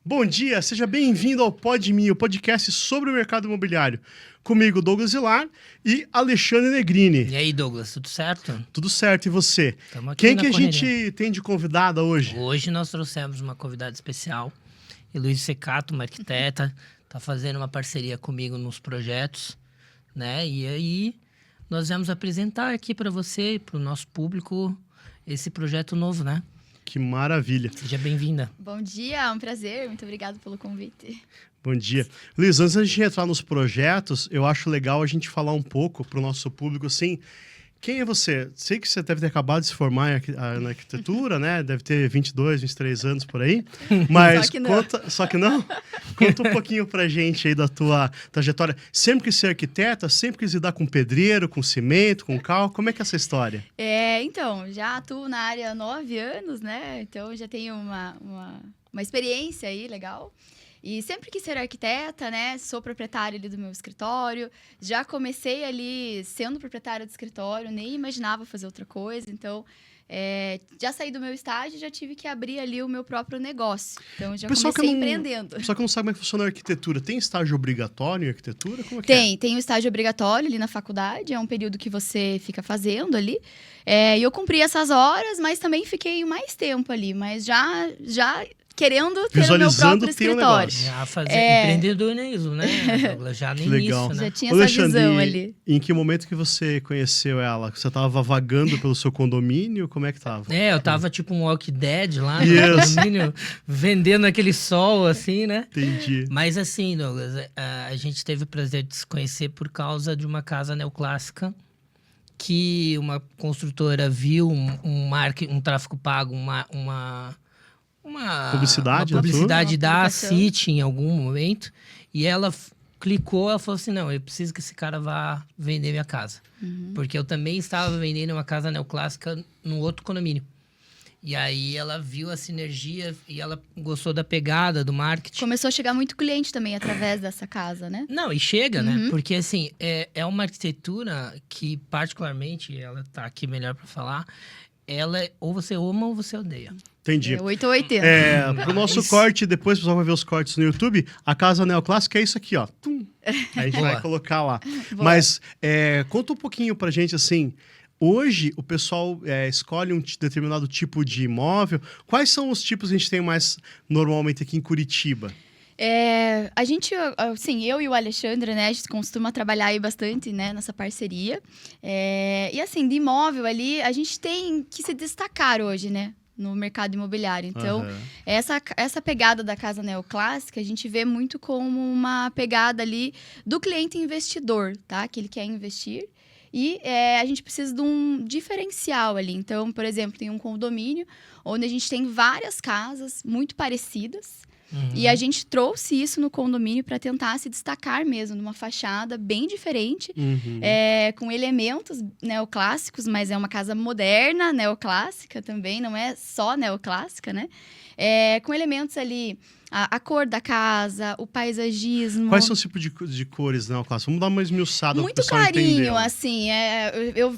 Bom dia, seja bem-vindo ao Podme, o podcast sobre o mercado imobiliário. Comigo, Douglas Vilar e Alexandre Negrini. E aí, Douglas, tudo certo? Tudo certo, e você? Tamo aqui Quem na que a correria. gente tem de convidada hoje? Hoje nós trouxemos uma convidada especial, Heloísa Secato, uma arquiteta, tá fazendo uma parceria comigo nos projetos, né? E aí nós vamos apresentar aqui para você e para o nosso público esse projeto novo, né? Que maravilha. Seja bem-vinda. Bom dia, é um prazer. Muito obrigada pelo convite. Bom dia. Luiz, antes da gente entrar nos projetos, eu acho legal a gente falar um pouco para o nosso público, assim, quem é você? Sei que você deve ter acabado de se formar na arquitetura, né? Deve ter 22, 23 anos por aí. Mas Só que não. Só que não? Conta um pouquinho pra gente aí da tua trajetória. Sempre quis ser arquiteta? Sempre quis lidar com pedreiro, com cimento, com cal? Como é que é essa história? Então, já atuo na área há 9 anos, né? Então, já tenho uma experiência aí legal. E sempre quis ser arquiteta, né? Sou proprietária ali do meu escritório. Já comecei ali sendo proprietária do escritório, nem imaginava fazer outra coisa. Então, já saí do meu estágio e já tive que abrir ali o meu próprio negócio. Então, já comecei empreendendo. Pessoal que não sabe como é que funciona a arquitetura, tem estágio obrigatório em arquitetura? Como é que é? Tem o estágio obrigatório ali na faculdade, é um período que você fica fazendo ali. E eu cumpri essas horas, mas também fiquei mais tempo ali, mas já querendo ter o meu próprio escritório. Já fazer empreendedorismo, né, Douglas? Já no Que legal. início, né? Já tinha essa visão ali. Em que momento que você conheceu ela? Você estava vagando pelo seu condomínio? Como é que tava? Eu tava tipo um Walking Dead lá no Yes. condomínio, vendendo aquele sol, assim, né? Entendi. Mas assim, Douglas, a gente teve o prazer de se conhecer por causa de uma casa neoclássica que uma construtora viu um tráfego pago, uma Publicidade, uma publicidade Uma da publicação. City em algum momento, e ela clicou, ela falou assim, não, eu preciso que esse cara vá vender minha casa. Porque eu também estava vendendo uma casa neoclássica num outro condomínio. E aí ela viu a sinergia e ela gostou da pegada do marketing. Começou a chegar muito cliente também através dessa casa, né? Não, e chega, né? Porque, assim, é uma arquitetura que, particularmente, ela tá aqui melhor para falar, ela ou você ama ou você odeia. Entendi. 8 ou 80. Pro nosso corte, depois o pessoal vai ver os cortes no YouTube, a casa neoclássica é isso aqui, ó. Tum. Aí a gente Boa. vai colocar lá. Boa. Mas conta um pouquinho pra gente, assim, hoje o pessoal escolhe um determinado tipo de imóvel. Quais são os tipos que a gente tem mais normalmente aqui em Curitiba? A gente, assim, eu e o Alexandre, né, a gente costuma trabalhar aí bastante, né, nessa parceria. E assim, de imóvel ali, a gente tem que se destacar hoje, né, no mercado imobiliário. Então, Aham. essa pegada da casa neoclássica, a gente vê muito como uma pegada ali do cliente investidor, tá? Que ele quer investir. E a gente precisa de um diferencial ali. Então, por exemplo, tem um condomínio onde a gente tem várias casas muito parecidas. E a gente trouxe isso no condomínio para tentar se destacar mesmo, numa fachada bem diferente, com elementos neoclássicos, mas é uma casa moderna, neoclássica também, não é só neoclássica, né? Com elementos ali, a cor da casa, o paisagismo. Quais são os tipos de cores neoclássicas? Vamos dar uma esmiuçada pro Muito pessoal entender. carinho, assim,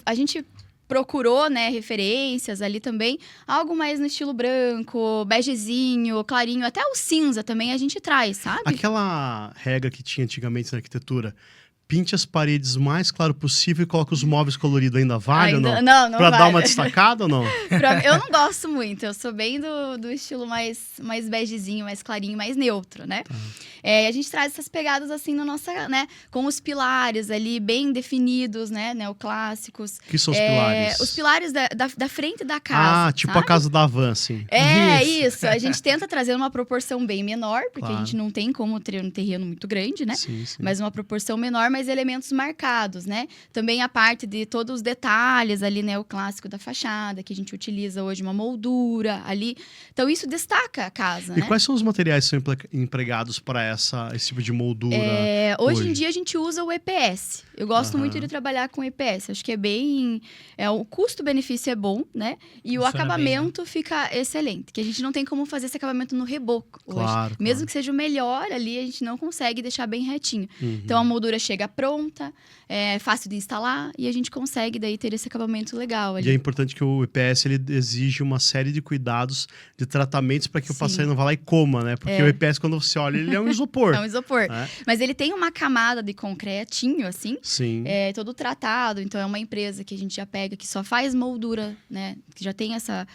a gente procurou, né, referências ali também, algo mais no estilo branco, begezinho, clarinho, até o cinza também a gente traz, sabe? Aquela regra que tinha antigamente na arquitetura, pinte as paredes o mais claro possível e coloque os móveis coloridos, ainda vale ou não? Não Pra vale. dar uma destacada ou não? Eu não gosto muito, eu sou bem do estilo mais begezinho, mais clarinho, mais neutro, né? A gente traz essas pegadas assim na nossa, né? Com os pilares ali bem definidos, né? Neoclássicos. O que são os pilares? Os pilares da frente da casa. Tipo sabe? a casa da Van, assim. Isso. A gente tenta trazer uma proporção bem menor, porque Claro. a gente não tem como ter um terreno muito grande, né? Sim. Mas uma proporção menor, mas elementos marcados, né? Também a parte de todos os detalhes ali, né? O clássico da fachada, que a gente utiliza hoje, uma moldura ali. Então, isso destaca a casa, E né? quais são os materiais que são empregados para esse tipo de moldura? Hoje em dia, a gente usa o EPS. Eu gosto muito de trabalhar com EPS. Acho que é bem... o custo-benefício é bom, né? E o Funciona acabamento fica excelente. Que a gente não tem como fazer esse acabamento no reboco hoje. Claro, Mesmo que seja o melhor ali, a gente não consegue deixar bem retinho. Então, a moldura chega entrega pronta, é fácil de instalar e a gente consegue daí ter esse acabamento legal ali. E é importante que o EPS ele exige uma série de cuidados, de tratamentos para que o Sim. passarinho não vá lá e coma, né? Porque o EPS, quando você olha, ele é um isopor. É um isopor. né? Mas ele tem uma camada de concretinho, assim, Sim. todo tratado. Então, é uma empresa que a gente já pega, que só faz moldura, né? Que já tem essa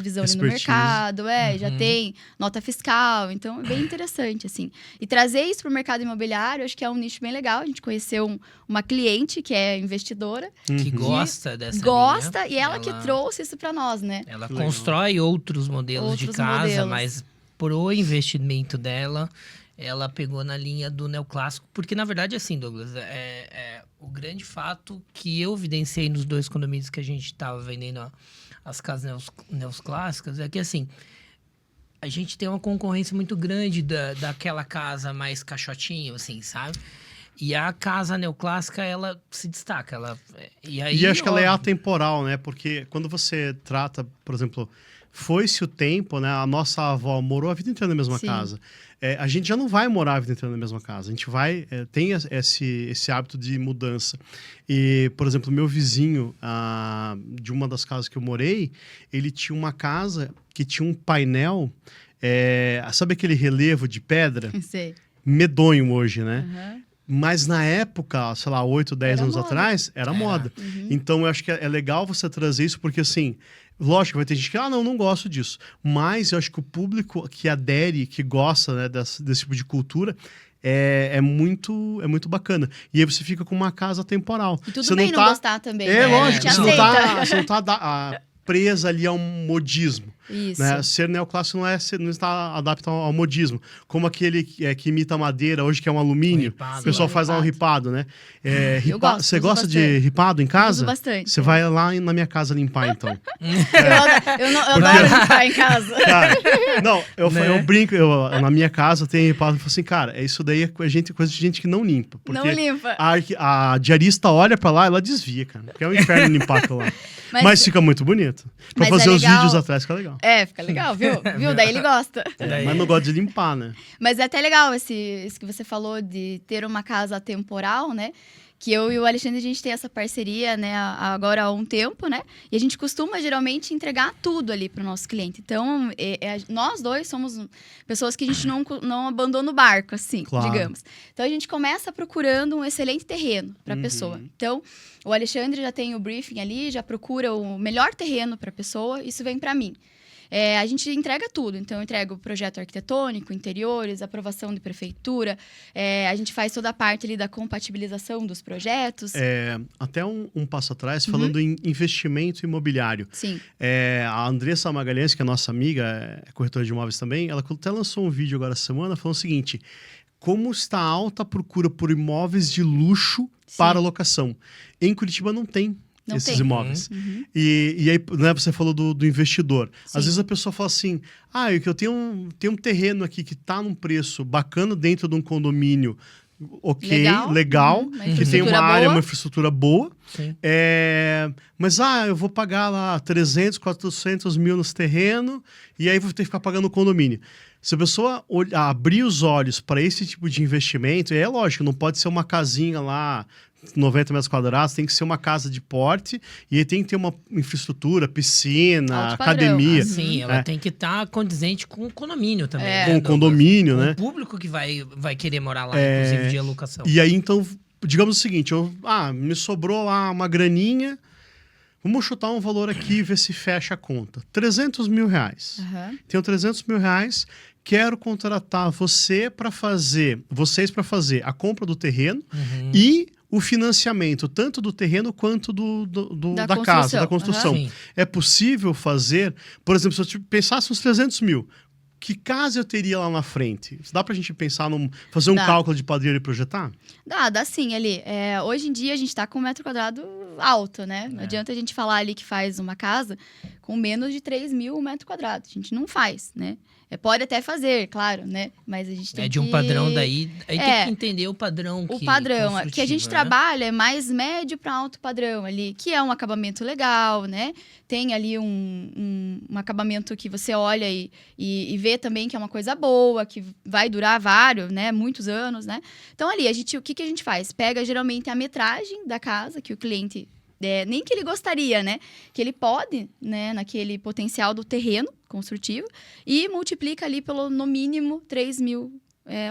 visão ali no Expertise. mercado, já tem nota fiscal. Então, é bem interessante, assim. E trazer isso para o mercado imobiliário, acho que é um nicho bem legal. A gente conheceu uma cliente que é investidora. Que Uhum. gosta dessa Gosta, linha. e ela que trouxe isso para nós, né? Ela Que legal. constrói outros modelos de Outros casa, modelos. mas pro investimento dela, ela pegou na linha do neoclássico. Porque, na verdade, assim, Douglas, o grande fato que eu evidenciei nos 2 condomínios que a gente estava vendendo as casas neoclássicas é que, assim, a gente tem uma concorrência muito grande daquela casa mais caixotinho, assim, sabe? E a casa neoclássica, ela se destaca. E acho que ela é atemporal, né? Porque quando você trata, por exemplo, foi-se o tempo, né? A nossa avó morou a vida inteira na mesma Sim. casa. A gente já não vai morar a vida inteira na mesma casa. A gente vai... tem esse hábito de mudança. E, por exemplo, meu vizinho, de uma das casas que eu morei, ele tinha uma casa que tinha um painel... sabe aquele relevo de pedra? Sei. Medonho hoje, né? Aham. Mas na época, sei lá, 8, 10 Era anos moda. atrás, era moda. Então, eu acho que é legal você trazer isso, porque assim, lógico, vai ter gente que, não gosto disso. Mas eu acho que o público que adere, que gosta, né, desse tipo de cultura, é muito bacana. E aí você fica com uma casa temporal. E tudo você bem não gostar também. né? Lógico, A gente você aceita. você não tá presa ali a um modismo. Isso. Né? Ser neoclássico não está adaptado ao modismo. Como aquele que imita madeira, hoje que é um alumínio. Ripado. O pessoal Sim, faz lá um ripado. ripado, né? Eu gosto, Você uso gosta de bastante. ripado em casa? Uso bastante. Você vai lá na minha casa limpar, então. Eu adoro limpar em casa. Cara, não, eu Né? brinco, na minha casa tem ripado, eu falo assim, cara, isso daí é coisa de gente que não limpa. Porque Não limpa. a diarista olha pra lá, ela desvia, cara. Porque é um inferno limpar aquilo lá. Mas fica muito bonito. Pra Mas fazer é os legal. vídeos atrás fica legal. Fica legal, viu? Daí ele gosta. Mas não gosta de limpar, né? Mas é até legal esse que você falou de ter uma casa atemporal, né? Que eu e o Alexandre, a gente tem essa parceria, né? Agora há um tempo, né? E a gente costuma, geralmente, entregar tudo ali para o nosso cliente. Então, nós dois somos pessoas que a gente não abandona o barco, assim, Claro. digamos. Então, a gente começa procurando um excelente terreno para a pessoa. Então, o Alexandre já tem o briefing ali, já procura o melhor terreno para a pessoa. Isso vem para mim. A gente entrega tudo. Então, eu entrego o projeto arquitetônico, interiores, aprovação de prefeitura. A gente faz toda a parte ali da compatibilização dos projetos. Até um passo atrás, falando em investimento imobiliário. Sim. A Andressa Magalhães, que é nossa amiga, é corretora de imóveis também, ela até lançou um vídeo agora essa semana falando o seguinte: como está alta a procura por imóveis de luxo para locação. Em Curitiba não tem. Não esses tem. imóveis. E aí, né, você falou do investidor. Sim. Às vezes a pessoa fala assim, eu tenho um terreno aqui que está num preço bacana dentro de um condomínio, legal, Uma que tem uma infraestrutura área, boa. uma infraestrutura boa, Sim. mas eu vou pagar lá 300, 400 mil nesse terreno e aí vou ter que ficar pagando o condomínio. Se a pessoa abrir os olhos para esse tipo de investimento, é lógico, não pode ser uma casinha lá, 90 metros quadrados, tem que ser uma casa de porte e aí tem que ter uma infraestrutura, piscina, Alto padrão. academia. Sim, ela tem que estar condizente com o condomínio também. né, Com o Douglas? condomínio, Com né? o público que vai querer morar lá, inclusive, de alocação. E aí, então, digamos o seguinte, me sobrou lá uma graninha, vamos chutar um valor aqui e ver se fecha a conta. 300 mil reais. Aham. Tenho 300 mil reais, quero contratar vocês para fazer a compra do terreno e o financiamento, tanto do terreno quanto da casa, da construção. Sim. É possível fazer, por exemplo, se eu pensasse nos 300 mil, que casa eu teria lá na frente? Dá pra gente pensar fazer um Dá. cálculo de padrinho e projetar? Dá sim, ali. Hoje em dia, a gente tá com 1 metro quadrado alto, né? Não adianta a gente falar ali que faz uma casa com menos de 3 mil metros quadrados. A gente não faz, né? Pode até fazer, claro, né? Mas a gente tem de um padrão daí. Aí tem que entender o padrão. O padrão que a gente trabalha é mais médio para alto padrão ali, que é um acabamento legal, né? Tem ali um acabamento que você olha e vê também que é uma coisa boa, que vai durar muitos anos, né? Então ali, o que a gente faz? Pega geralmente a metragem da casa que o cliente... nem que ele gostaria, né? Que ele pode, né? Naquele potencial do terreno construtivo e multiplica ali pelo, no mínimo, 3.000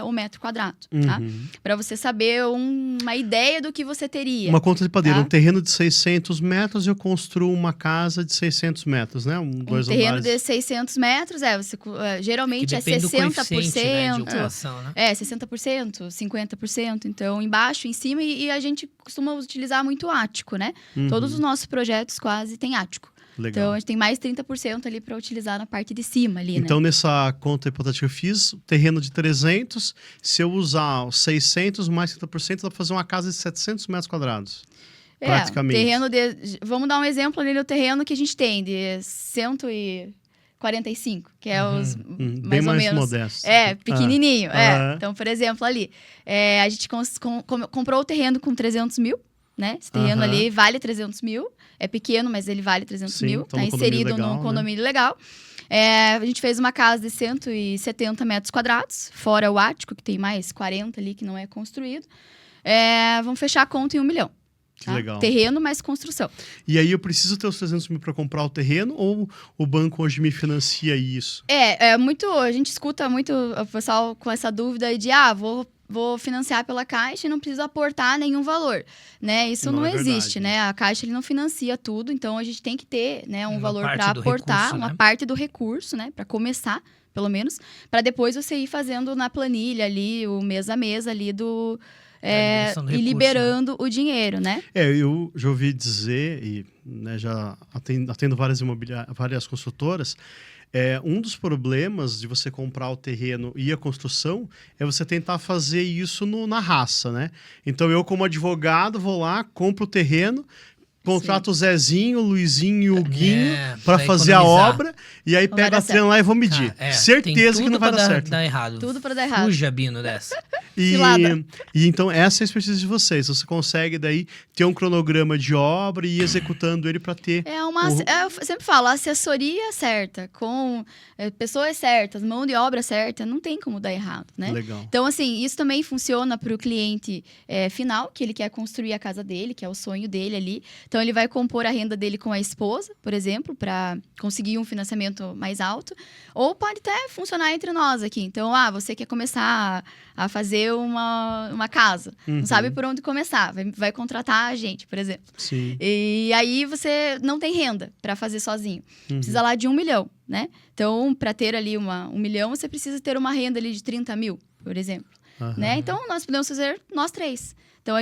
o metro quadrado, tá? Para você saber uma ideia do que você teria. Uma conta de padeiro. Tá? Um terreno de 600 metros, eu construo uma casa de 600 metros, né? Um terreno de 600 metros, você, geralmente é 60%. De ocupação, né? 60%, 50%. Então, embaixo, em cima, e a gente costuma utilizar muito ático, né? Todos os nossos projetos quase têm ático. Legal. Então, a gente tem mais 30% ali para utilizar na parte de cima ali, então, né? nessa conta hipotética que eu fiz, terreno de 300, se eu usar os 600 mais 30%, dá para fazer uma casa de 700 metros quadrados. Praticamente. Terreno de... Vamos dar um exemplo ali no terreno que a gente tem, de 145, que é os bem mais menos... modesto. Pequenininho. Então, por exemplo, ali, a gente comprou o terreno com 300 mil, né? Esse terreno ali vale 300 mil. É pequeno, mas ele vale 300 mil. Está inserido num condomínio legal. A gente fez uma casa de 170 metros quadrados, fora o ático, que tem mais 40 ali que não é construído. Vamos fechar a conta em 1 milhão. Que legal. Terreno mais construção. E aí eu preciso ter os 300 mil para comprar o terreno ou o banco hoje me financia isso? A gente escuta muito o pessoal com essa dúvida aí de, vou financiar pela Caixa e não preciso aportar nenhum valor, né? Isso não existe, né? A Caixa ele não financia tudo, então a gente tem que ter, né, um valor para aportar, recurso, uma parte do recurso, né, para começar, pelo menos, para depois você ir fazendo na planilha ali, o mês a mês ali do e liberando o dinheiro, né? Eu já ouvi dizer, e né, já atendo várias construtoras, um dos problemas de você comprar o terreno e a construção é você tentar fazer isso na raça, né? Então, eu como advogado vou lá, compro o terreno, contrato o Zezinho, o Luizinho e o Guinho para fazer a obra e aí pega a trena lá e vou medir. Certeza que não vai dar certo. Dar errado. Tudo para dar errado. Fuja, Bino, dessa. E então essa é a expertise de vocês. Você consegue daí ter um cronograma de obra e ir executando ele para ter... Eu sempre falo, a assessoria certa, com pessoas certas, mão de obra certa, não tem como dar errado, né? Legal. Então, assim, isso também funciona para o cliente final, que ele quer construir a casa dele, que é o sonho dele ali. Então, ele vai compor a renda dele com a esposa, por exemplo, para conseguir um financiamento mais alto. Ou pode até funcionar entre nós aqui. Então, você quer começar a fazer uma casa. Não sabe por onde começar. Vai contratar a gente, por exemplo. Sim. E aí, você não tem renda para fazer sozinho. Precisa lá de 1 milhão, né? Então, para ter ali 1 milhão, você precisa ter uma renda ali de 30 mil, por exemplo. Né? Então, nós podemos fazer nós 3. Então,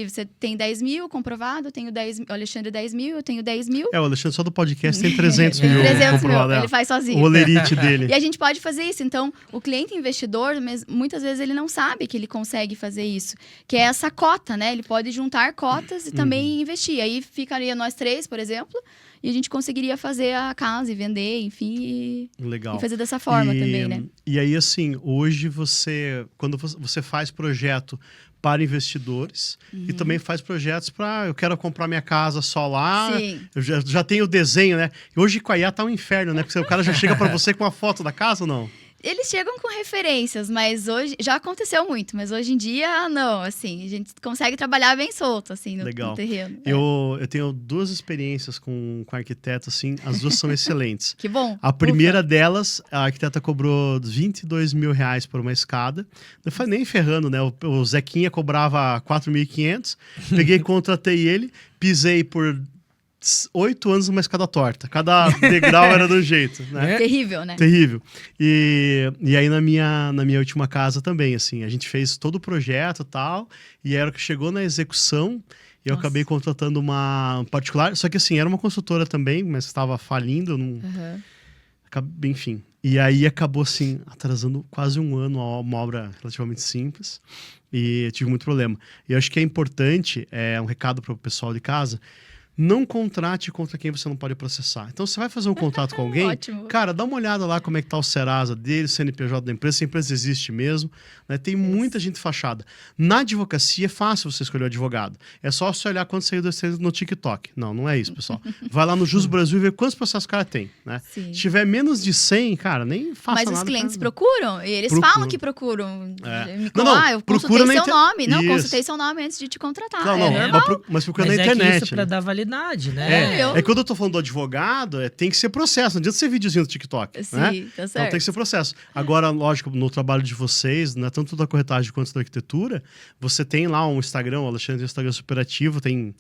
você tem 10 mil comprovado, eu tenho 10 mil, o Alexandre 10 mil, eu tenho 10 mil. O Alexandre só do podcast tem 300 mil 300 comprovado. Mil, ele faz sozinho. O olerite dele. E a gente pode fazer isso. Então, o cliente investidor, muitas vezes ele não sabe que ele consegue fazer isso. Que é essa cota, né? Ele pode juntar cotas e também investir. Aí ficaria nós 3, por exemplo, e a gente conseguiria fazer a casa e vender, enfim, Legal. E fazer dessa forma também, né? E aí, assim, hoje quando você faz projeto para investidores e também faz projetos para eu quero comprar minha casa só lá. Sim. Eu já tenho o desenho, né? E hoje com a IA tá um inferno, né? Porque o cara já chega para você com a foto da casa ou não? Eles chegam com referências, mas hoje... Já aconteceu muito, mas hoje em dia, não. Assim, a gente consegue trabalhar bem solto, assim, no terreno. Eu tenho 2 experiências com arquiteto, assim. As 2 são excelentes. Que bom. A primeira delas, a arquiteta cobrou 22 mil reais por uma escada. Não foi nem ferrando, né? O Zequinha cobrava 4.500. Peguei, contratei ele, pisei por 8 anos numa escada torta. Cada degrau era do jeito, né? Terrível, né? Terrível. E aí na minha última casa também, assim, a gente fez todo o projeto e tal, e era que chegou na execução, eu acabei contratando uma particular, só que assim, era uma consultora também, mas estava falindo, enfim. E aí acabou, assim, atrasando quase 1 ano uma obra relativamente simples, e tive muito problema. E eu acho que é importante, um recado para o pessoal de casa, não contrate contra quem você não pode processar. Então, você vai fazer um contrato com alguém, Ótimo. cara, dá uma olhada lá como é que tá o Serasa dele, o CNPJ da empresa, se a empresa existe mesmo, né? Tem muita gente fachada. Na advocacia é fácil você escolher o advogado. É só você olhar quantos seguidores tem no TikTok. Não é isso, pessoal. Vai lá no Jus Brasil e vê quantos processos o cara tem, né? Sim. Se tiver menos de 100, cara, nem faça nada. Mas os clientes pra... procuram, e eles Procuram. falam que procuram. É. Eu procura consultei na seu inter- nome. Não, Isso. consultei seu nome antes de te contratar. Não, É normal. mas procura Mas na é que internet. isso pra né? dar validade, né? É quando eu tô falando do advogado, tem que ser processo. Não adianta ser videozinho do TikTok. Sim, né? tá Então certo. tem que ser processo. Agora, lógico, no trabalho de vocês, né, tanto da corretagem quanto da arquitetura, você tem lá um Instagram, o Alexandre tem um Instagram super ativo, tem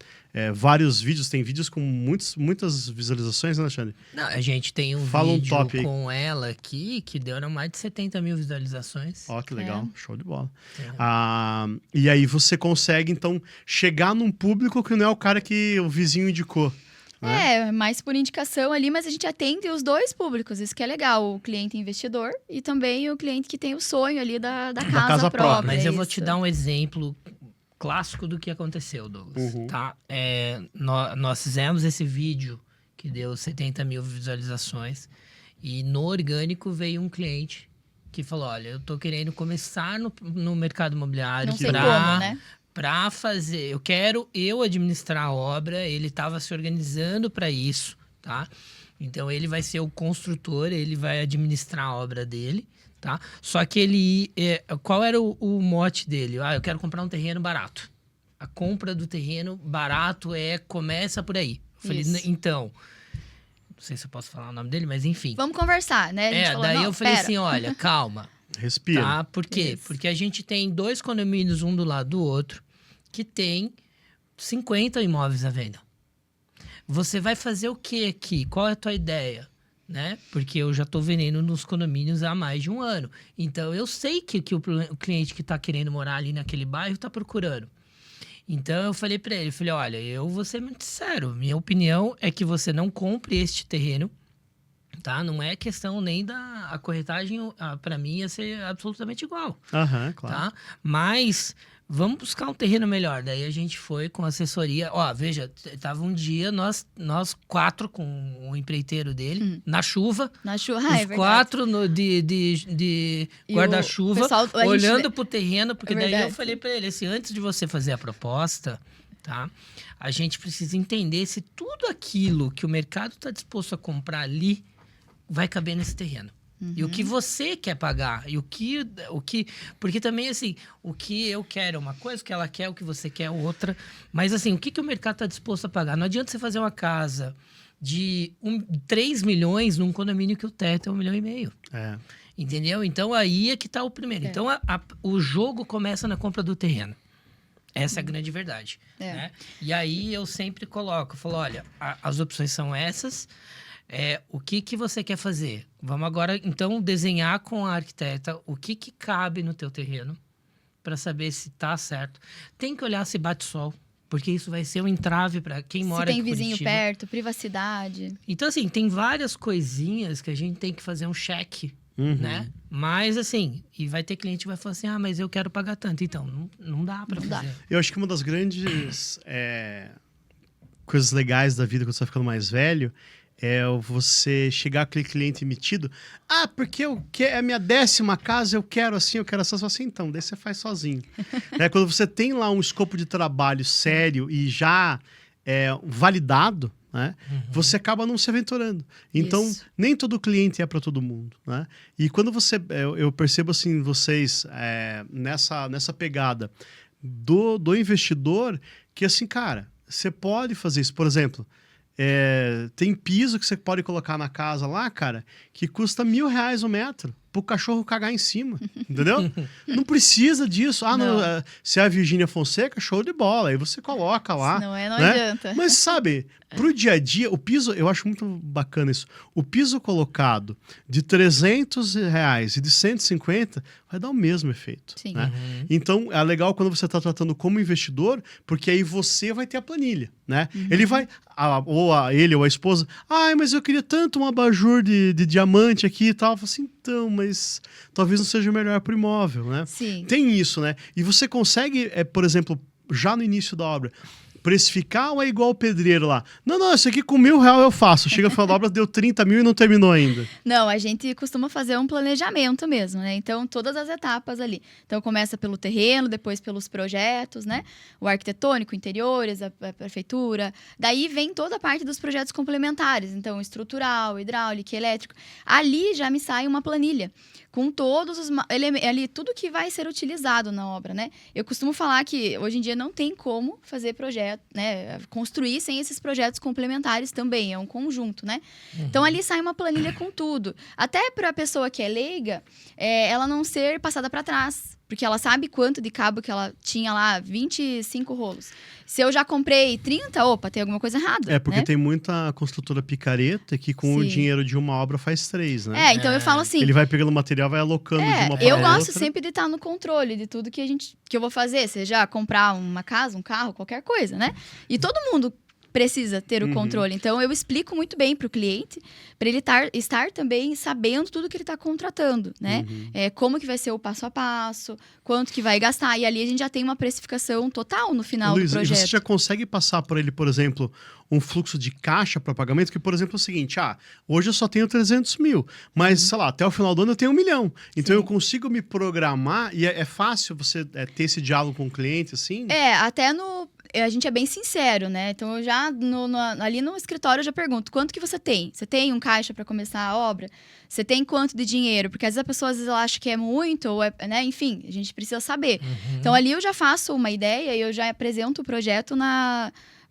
vários vídeos, tem vídeos com muitas visualizações, né, Alexandre? Não, a gente tem um Fala um vídeo top aí. com ela aqui que deu mais de 70 mil visualizações. Ó, que legal, show de bola. É. E aí você consegue, então, chegar num público que não é o cara que o vizinho indicou. Né? Mais por indicação ali, mas a gente atende os dois públicos, isso que é legal, o cliente investidor e também o cliente que tem o sonho ali da casa casa própria. própria. Mas eu vou isso. te dar um exemplo clássico do que aconteceu, Douglas. Uhum. Tá? Nós fizemos esse vídeo que deu 70 mil visualizações e no orgânico veio um cliente que falou, olha, eu tô querendo começar no mercado imobiliário Não sei como, né? para fazer, eu quero administrar a obra, ele estava se organizando para isso, tá? Então ele vai ser o construtor, ele vai administrar a obra dele, tá? Só que qual era o mote dele? Eu quero comprar um terreno barato. A compra do terreno barato começa por aí. Eu falei, Isso. então, não sei se eu posso falar o nome dele, mas enfim. Vamos conversar, né? A gente falou, Daí não, eu falei pera. assim, olha, calma. Respira. Tá? Por quê? Isso. Porque a gente tem 2 condomínios, um do lado do outro, que tem 50 imóveis à venda. Você vai fazer o que aqui? Qual é a tua ideia? Né? Porque eu já estou vendendo nos condomínios há mais de um ano. Então, eu sei que o cliente que está querendo morar ali naquele bairro está procurando. Então, eu falei para ele, olha, eu vou ser muito sincero. Minha opinião é que você não compre este terreno. Tá? Não é questão nem a corretagem, para mim, ia ser absolutamente igual. Aham, claro. Tá? Mas vamos buscar um terreno melhor. Daí a gente foi com assessoria. Ó, veja, tava um dia nós 4 com o empreiteiro dele, na chuva. Na chuva, Os é verdade. 4 de E guarda-chuva, o pessoal- a gente olhando vê- pro terreno, porque É daí eu verdade. falei para ele assim, antes de você fazer a proposta, tá? A gente precisa entender se tudo aquilo que o mercado está disposto a comprar ali vai caber nesse terreno. E o que você quer pagar, e o que... Porque também, assim, o que eu quero é uma coisa, o que ela quer, o que você quer é outra. Mas, assim, o que o mercado está disposto a pagar? Não adianta você fazer uma casa de 3 milhões num condomínio que o teto é 1,5 milhão. É. Entendeu? Então, aí é que está o primeiro. É. Então, o jogo começa na compra do terreno. Essa é a grande verdade. É. Né? E aí, eu sempre falo, olha, as opções são essas... o que você quer fazer? Vamos agora, então, desenhar com a arquiteta o que cabe no teu terreno para saber se tá certo. Tem que olhar se bate sol, porque isso vai ser um entrave para quem mora Se tem em vizinho Curitiba. perto, privacidade. Então, assim, tem várias coisinhas que a gente tem que fazer um check, Uhum. né? Mas, assim, e vai ter cliente que vai falar assim, mas eu quero pagar tanto. Então, não dá para Não dá. fazer. Eu acho que uma das grandes coisas legais da vida quando você vai ficando mais velho é você chegar com aquele cliente metido. Porque é a minha 10ª casa, eu quero assim. Você fala assim, então, daí você faz sozinho. Né? Quando você tem lá um escopo de trabalho sério e já validado, né? Você acaba não se aventurando. Então, Isso. nem todo cliente é para todo mundo. Né? E quando eu percebo assim, vocês nessa pegada do investidor, que assim, cara, você pode fazer isso. Por exemplo, tem piso que você pode colocar na casa lá, cara, que custa R$1.000 o metro, pro cachorro cagar em cima, entendeu? Não precisa disso. Não. Se é a Virgínia Fonseca, show de bola, aí você coloca lá. Se não não né? adianta. Mas sabe, pro dia a dia, o piso, eu acho muito bacana isso. O piso colocado de R$300 e de 150 vai dar o mesmo efeito. Sim. Né? Então, é legal quando você está tratando como investidor, porque aí você vai ter a planilha, né? Ele vai, ele ou a esposa, mas eu queria tanto um abajur de diamante aqui e tal. Eu falo assim, então, mas talvez não seja o melhor pro imóvel, né? Sim. Tem isso, né? E você consegue, por exemplo, já no início da obra, precificar ou é igual o pedreiro lá? Não, isso aqui com R$1.000 eu faço. Chega no final da obra, deu 30 mil e não terminou ainda. Não, a gente costuma fazer um planejamento mesmo, né? Então, todas as etapas ali. Então, começa pelo terreno, depois pelos projetos, né? O arquitetônico, interiores, a prefeitura. Daí vem toda a parte dos projetos complementares. Então, estrutural, hidráulico, elétrico. Ali já me sai uma planilha com todos os ali tudo que vai ser utilizado na obra, né? Eu costumo falar que hoje em dia não tem como fazer projeto, né? Construir sem esses projetos complementares também, é um conjunto, né? Então ali sai uma planilha com tudo. Até para a pessoa que é leiga, ela não ser passada para trás, porque ela sabe quanto de cabo que ela tinha lá, 25 rolos. Se eu já comprei 30, opa, tem alguma coisa errada. É, porque né? tem muita construtora picareta que com o dinheiro de uma obra faz 3, né? Então eu falo assim... Ele vai pegando material, vai alocando de uma para outra. Eu gosto sempre de estar no controle de tudo que eu vou fazer. Seja comprar uma casa, um carro, qualquer coisa, né? E todo mundo precisa ter o controle. Então, eu explico muito bem para o cliente, para ele estar também sabendo tudo que ele está contratando, né? Como que vai ser o passo a passo, quanto que vai gastar. E ali a gente já tem uma precificação total no final do projeto. E você já consegue passar por ele, por exemplo, um fluxo de caixa para pagamento, que, por exemplo, é o seguinte, hoje eu só tenho 300 mil, mas, sei lá, até o final do ano eu tenho 1 milhão. Então, eu consigo me programar e é fácil você ter esse diálogo com o cliente, assim? Até a gente é bem sincero, né? Então, eu já, ali no escritório, eu já pergunto, quanto que você tem? Você tem um caixa para começar a obra? Você tem quanto de dinheiro? Porque às vezes a pessoa ela acha que é muito, ou né? Enfim, a gente precisa saber. Então, ali eu já faço uma ideia e eu já apresento o projeto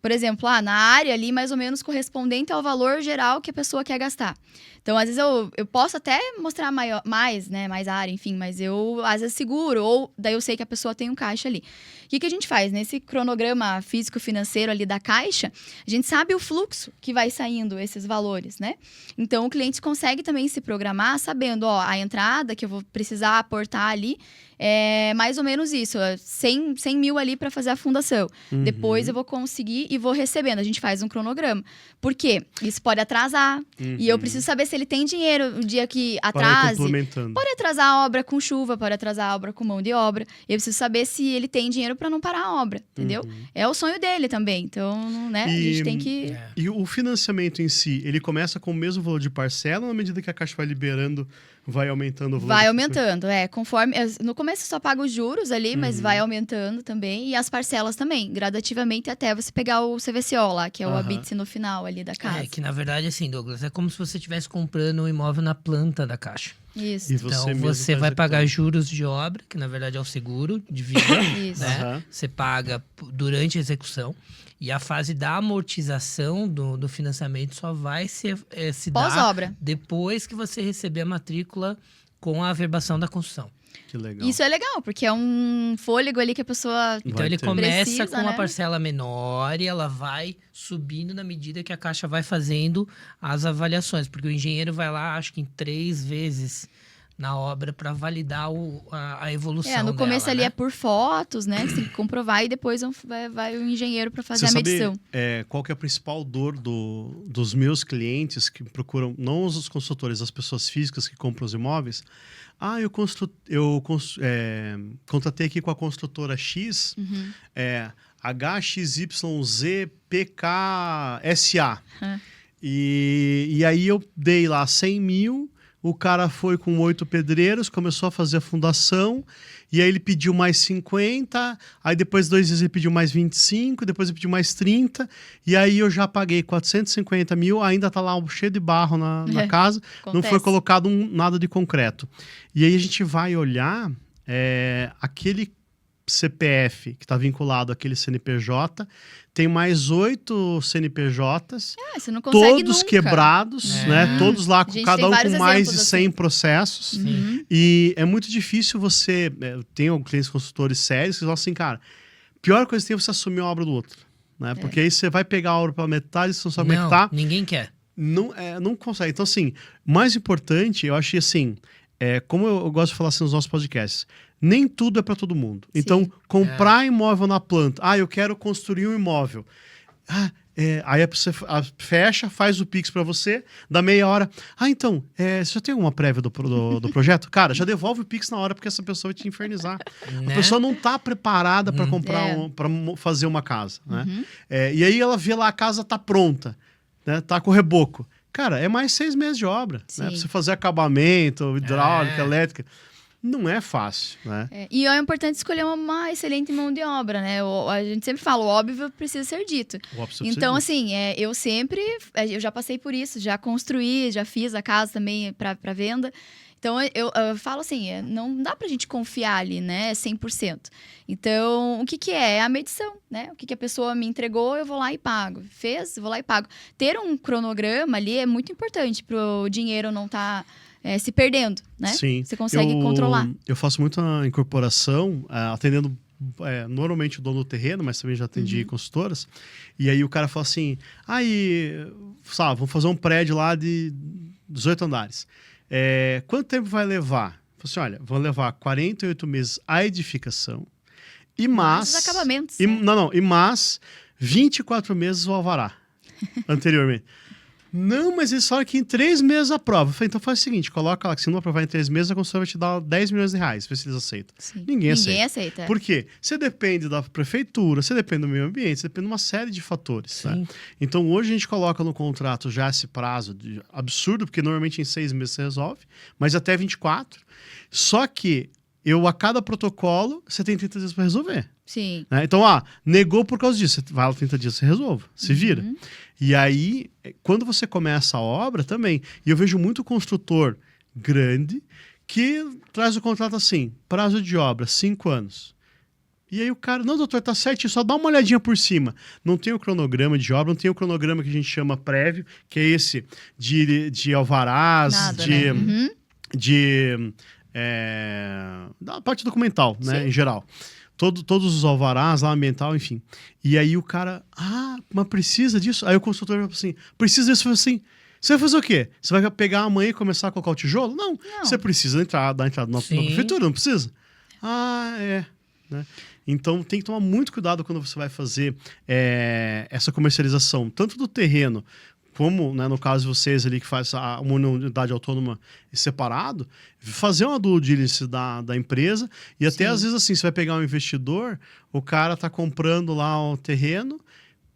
por exemplo, na área ali, mais ou menos correspondente ao valor geral que a pessoa quer gastar. Então, às vezes, eu posso até mostrar mais área, enfim, mas eu, às vezes, seguro, ou daí eu sei que a pessoa tem um caixa ali. O que a gente faz? Nesse cronograma físico-financeiro ali da caixa, a gente sabe o fluxo que vai saindo esses valores, né? Então, o cliente consegue também se programar sabendo, a entrada que eu vou precisar aportar ali é mais ou menos isso, 100 mil ali para fazer a fundação. Depois eu vou conseguir e vou recebendo. A gente faz um cronograma. Por quê? Isso pode atrasar. E eu preciso saber se ele tem dinheiro o dia que atrase. Pode atrasar a obra com chuva, pode atrasar a obra com mão de obra. Eu preciso saber se ele tem dinheiro para não parar a obra, entendeu? É o sonho dele também. Então, né, a gente tem que... E o financiamento em si, ele começa com o mesmo valor de parcela ou na medida que a Caixa vai liberando, vai aumentando o valor? Vai aumentando, conforme... No começo só paga os juros ali, mas vai aumentando também. E as parcelas também, gradativamente, até você pegar o CVCO lá, que é o habite-se no final ali da casa. Que na verdade, assim, Douglas, é como se você estivesse comprando um imóvel na planta da Caixa. Isso. Então, você vai pagar juros de obra, que na verdade é o seguro de vida. Isso. Né? Você paga durante a execução. E a fase da amortização do financiamento só vai se dar depois que você receber a matrícula com a averbação da construção. Que legal. Isso é legal, porque é um fôlego ali que a pessoa Então, ele começa precisa, com uma parcela menor e ela vai subindo na medida que a Caixa vai fazendo as avaliações. Porque o engenheiro vai lá, acho que em 3 vezes na obra para validar a evolução no começo dela, ali né? é por fotos, né? Você tem que comprovar e depois vai o engenheiro para fazer a medição. Sabe, qual que é a principal dor dos meus clientes que procuram, não os consultores, as pessoas físicas que compram os imóveis? Eu contratei aqui com a construtora X, HXYZPKSA. E aí eu dei lá 100 mil, o cara foi com 8 pedreiros, começou a fazer a fundação, e aí ele pediu mais 50, aí depois 2 dias ele pediu mais 25, depois ele pediu mais 30, e aí eu já paguei 450 mil, ainda tá lá cheio de barro na casa, não foi colocado nada de concreto. E aí a gente vai olhar aquele CPF que está vinculado àquele CNPJ, tem mais 8 CNPJs, você não consegue todos nunca. Quebrados, né? Todos lá, cada um com mais de 100 processos. E é muito difícil você... Tem clientes consultores sérios que falam assim, cara, pior coisa que tem é você assumir a obra do outro. Né? Porque aí você vai pegar a obra pela metade, você não sabe como é que tá. Ninguém quer. Não consegue. Então, assim, mais importante, eu achei assim... como eu gosto de falar assim nos nossos podcasts, nem tudo é para todo mundo. Então, comprar imóvel na planta. Eu quero construir um imóvel. Aí você fecha, faz o Pix pra você, dá meia hora. Então, você já tem alguma prévia do projeto? Cara, já devolve o Pix na hora, porque essa pessoa vai te infernizar. Né? A pessoa não tá preparada pra comprar, pra fazer uma casa, né? E aí ela vê lá, a casa tá pronta, né? Tá com o reboco. Cara, é mais 6 meses de obra, né? Pra você fazer acabamento, hidráulica, elétrica. Não é fácil, né? E é importante escolher uma excelente mão de obra, né? A gente sempre fala, o óbvio precisa ser dito. Então, assim, eu já passei por isso, já construí, já fiz a casa também para venda. Então, eu falo assim, não dá pra gente confiar ali, né, 100%. Então, o que é? É a medição, né? O que a pessoa me entregou, eu vou lá e pago. Fez, eu vou lá e pago. Ter um cronograma ali é muito importante pro dinheiro não estar... se perdendo, né? Sim. Você consegue controlar. Eu faço muita incorporação, atendendo normalmente o dono do terreno, mas também já atendi consultoras. E aí o cara fala assim, sabe, vamos fazer um prédio lá de 18 andares. Quanto tempo vai levar? Eu falo assim, olha, vão levar 48 meses a edificação e Os acabamentos. Mas 24 meses o alvará, anteriormente. Não, mas eles falaram que em 3 meses aprova. Eu falei, então faz o seguinte, coloca lá que se não aprovar em 3 meses, a construtora vai te dar 10 milhões de reais, vê se eles aceitam. Sim. Ninguém aceita. Por quê? Você depende da prefeitura, você depende do meio ambiente, você depende de uma série de fatores. Né? Então hoje a gente coloca no contrato já esse prazo absurdo, porque normalmente em 6 meses você resolve, mas até 24. Só que a cada protocolo, você tem 30 dias para resolver. Sim. Né? Então, negou por causa disso. Vai lá 30 dias, você resolve. Se vira. E aí, quando você começa a obra também, e eu vejo muito construtor grande que traz o contrato assim, prazo de obra, 5 anos. E aí o cara, não, doutor, tá certinho, só dá uma olhadinha por cima. Não tem o cronograma de obra, não tem o cronograma que a gente chama prévio, que é esse de alvarás, da parte documental, né, em geral. Todos os alvarás, lá, ambiental, enfim. E aí o cara, mas precisa disso? Aí o consultor vai assim, precisa disso? Eu falei assim, você vai fazer o quê? Você vai pegar amanhã e começar a colocar o tijolo? Não. Você precisa dar entrada na prefeitura, não precisa? Né? Então tem que tomar muito cuidado quando você vai fazer essa comercialização, tanto do terreno, como, né, no caso de vocês ali que faz uma unidade autônoma separado, fazer uma due diligence da empresa e até às vezes assim, você vai pegar um investidor, o cara tá comprando lá o terreno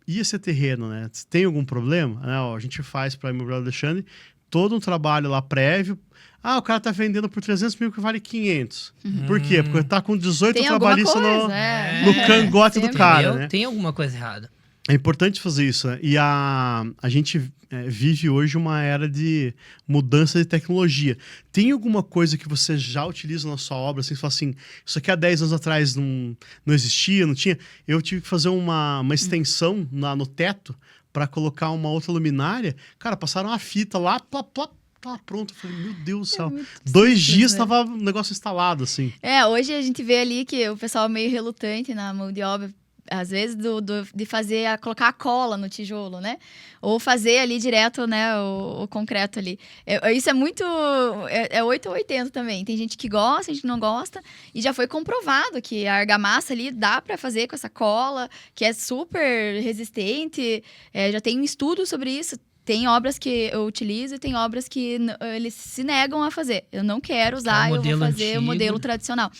e esse terreno, né, tem algum problema? Né, a gente faz para a Imobiliária Alexandre todo um trabalho lá prévio. O cara tá vendendo por 300 mil que vale 500. Por quê? Porque tá com 18 trabalhistas no cangote do cara, né? Tem alguma coisa errada. É importante fazer isso, né? E a gente vive hoje uma era de mudança de tecnologia. Tem alguma coisa que você já utiliza na sua obra, assim, você fala assim, isso aqui há 10 anos atrás não existia, não tinha? Eu tive que fazer uma extensão no teto para colocar uma outra luminária. Cara, passaram uma fita lá, tava pronto. Eu falei, meu Deus do céu. 2 dias tava o negócio instalado, assim. Hoje a gente vê ali que o pessoal é meio relutante na mão de obra, às vezes, de colocar a cola no tijolo, né? Ou fazer ali direto, né, o concreto ali. Isso é muito... É 8 ou 80 também. Tem gente que gosta, tem gente que não gosta. E já foi comprovado que a argamassa ali dá para fazer com essa cola, que é super resistente. Já tem um estudo sobre isso. Tem obras que eu utilizo e tem obras que eles se negam a fazer. Eu não quero usar, eu vou fazer o modelo tradicional.